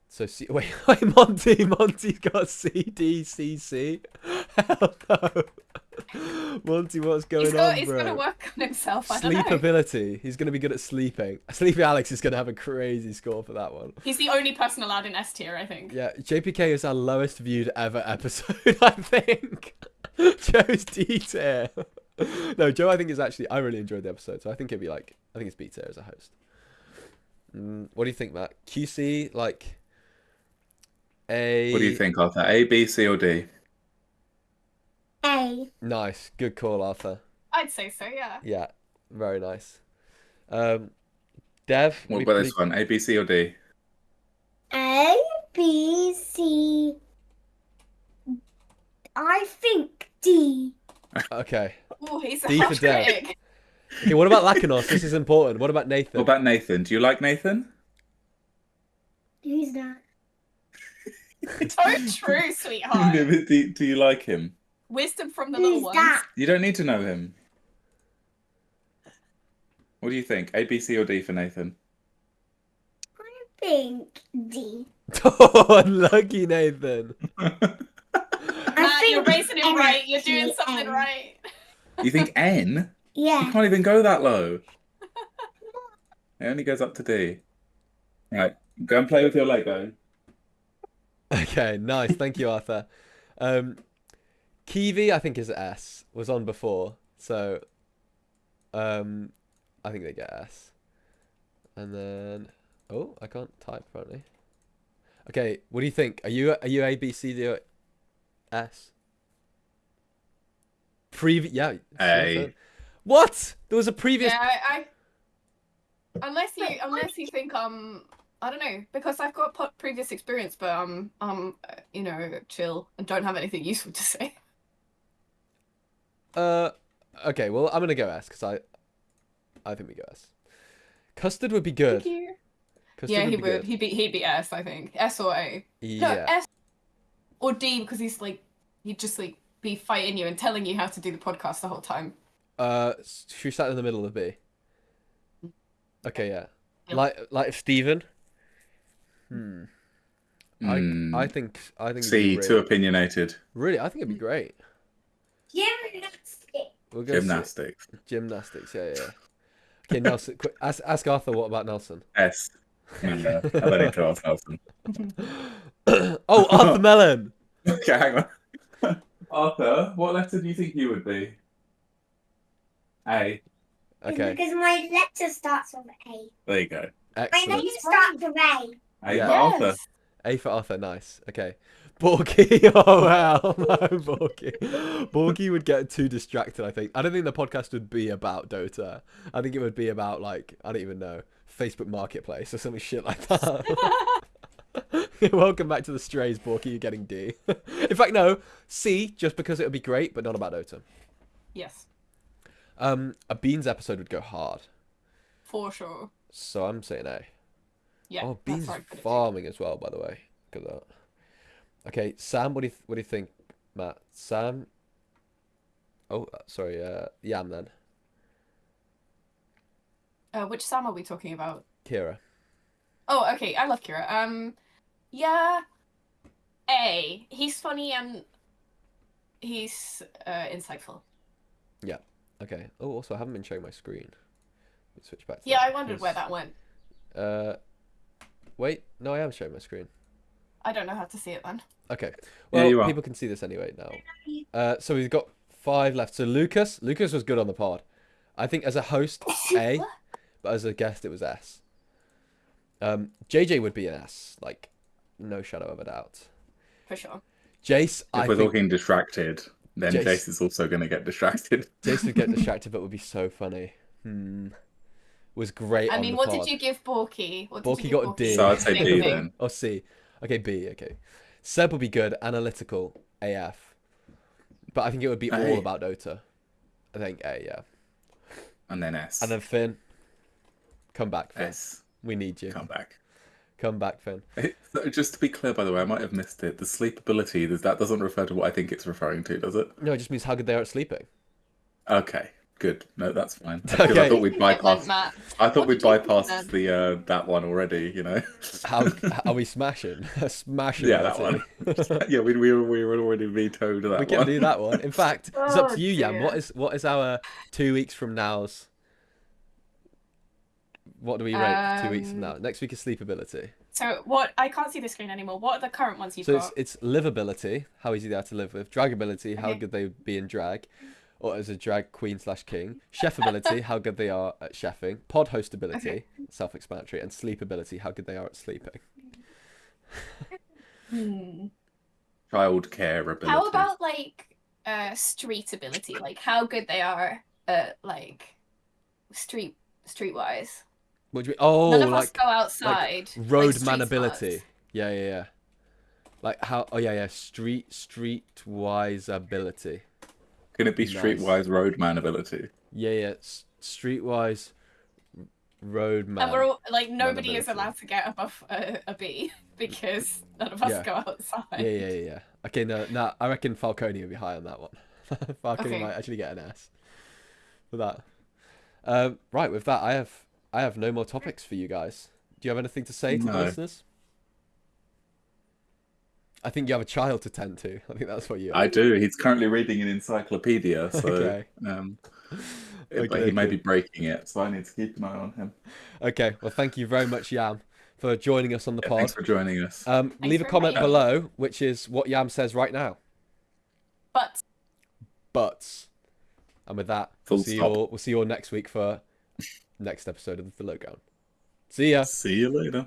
So wait, Monty's got CDCC. Hell no. Monty, what's going on, He's bro? got to work on himself. I don't know. Sleepability. He's going to be good at sleeping. Sleepy Alex is going to have a crazy score for that one. He's the only person allowed in S tier, I think. Yeah, JPK is our lowest viewed ever episode, I think. Joe's D tier. No, Joe, I think is actually. I really enjoyed the episode, so I think it'd be like. I think it's B tier as a host. What do you think, Matt? QC, like. A. What do you think, Arthur? A, B, C, or D? A. Nice, good call, Arthur. I'd say so, yeah. Yeah, very nice. Dev. What about this one? A, B, C, or D? A, B, C. I think D. Okay. Oh, he's a D for harsh Dev. critic. Okay, what about Lacanos? This is important. What about Nathan? What about Nathan? Do you like Nathan? Who's that? So true, sweetheart. Do you like him? Wisdom from the little Who's ones. that? You don't need to know him. What do you think? A, B, C, or D for Nathan? I think D. Oh, unlucky Nathan. Matt, you're raising it right. You're doing something right. You think N? You Yeah. can't even go that low. It only goes up to D. Right, go and play with your Lego. Okay, nice. Thank you, Arthur. Kiwi, I think is S. Was on before, so I think they get S. And then I can't type apparently. Okay, what do you think? Are you A, B, C, D, or S? Yeah. A. What? There was a previous. Yeah, I unless you think I don't know, because I've got previous experience, but you know, chill and don't have anything useful to say. Okay, well I'm gonna go S because I think we go S. Custard would be good. Thank you. Custard Yeah, he be would. good. He'd be S, I think. S or A. Yeah. No, S or D, because he'd just like be fighting you and telling you how to do the podcast the whole time. She sat in the middle of B. Okay, yeah. Yep. Like Stephen. I think C, it'd be too opinionated. Really, I think it'd be great. Gymnastics. We'll go Gymnastics. Gymnastics, yeah. Okay, Nelson. Quick, ask Arthur. What about Nelson? S. No, I don't need to ask Nelson. Oh, Arthur Mellon. Okay, hang on. Arthur, what letter do you think you would be? A. Okay. Because my letter starts with A. There you go. My Excellent. name starts with A. A Yeah. for Arthur. A for Arthur. Nice. Okay. Borky. Oh hell no, Borky. Borky would get too distracted. I think. I don't think the podcast would be about Dota. I think it would be about like I don't even know Facebook Marketplace or something shit like that. Welcome back to the Strays, Borky. You're getting D. In fact, no, C, just because it would be great, but not about Dota. Yes. A Beans episode would go hard. For sure. So I'm saying A. Yeah. Oh, Beans that's right. farming as well, by the way. Look at that. Okay, Sam, what do you think, Matt? Sam. Oh, sorry. Yam then. Which Sam are we talking about? Kira. Oh, okay. I love Kira. Yeah. A. He's funny and he's insightful. Yeah. Okay. Oh, also, I haven't been showing my screen. Let's switch back to Yeah, that. I wondered where that went. Wait. No, I am showing my screen. I don't know how to see it then. Okay. Yeah, Well, you are. people can see this anyway now. So we've got 5 left. So Lucas was good on the pod. I think as a host, A, but as a guest, it was S. JJ would be an S, like no shadow of a doubt. For sure. Jace, If we're talking distracted, then Jace is also going to get distracted. Jace would get distracted, but would be so funny. Was great. I on mean, the what pod. did you give Borky? Borky got a D. So I'd say B then. Or C. Okay, B. Okay. Seb would be good. Analytical. AF. But I think it would be all about Dota. I think A. Yeah. And then S. And then Finn. Come back, Finn. S. We need you. Come back. Come back, Finn. So just to be clear, by the way, I might have missed it. The sleep ability, that doesn't refer to what I think it's referring to, does it? No, it just means how good they are at sleeping. Okay, good. No, that's fine. Okay. I thought we'd bypass. Matt. I thought we'd did you bypass think the that one already. You know. How are we smashing? Smashing. Yeah, that one. Yeah, we were already vetoed that one. We can do that one. In fact, it's up to you, Yam. dear. What is our 2 weeks from now's? What do we rate 2 weeks from now? Next week is sleep ability. So what? I can't see the screen anymore. What are the current ones you've So got? it's livability, how easy they are to live with. Dragability, how Okay. good they be in drag, or as a drag queen / king. Chefability, how good they are at chefing. Pod hostability, Okay. self-explanatory, and sleepability, how good they are at sleeping. Child care ability. How about like street ability? Like how good they are at like streetwise. What do you mean? Oh, None of us like go outside. road like, man street ability. smarts. Yeah. Like how? Oh yeah. Streetwise ability. Can it be Nice. streetwise roadman ability? Yeah. Streetwise road man. And we're all like nobody is ability. allowed to get above a B. because none of us Yeah. go outside. Yeah. Okay, no, I reckon Falcone will be high on that one. Falcone Okay. might actually get an S for that. Right, with that, I have no more topics for you guys. Do you have anything to say to the No. listeners? I think you have a child to tend to. I think that's what you. I do. He's currently reading an encyclopedia, so Okay. but he may be breaking it, so I need to keep an eye on him. Okay, well, thank you very much, Yam, for joining us on the pod. Thanks for joining us. Leave a for comment inviting me. below, which is what Yam says right now. But, and with that, Full we'll see you all next week for next episode of the Lowground. See ya. See you later.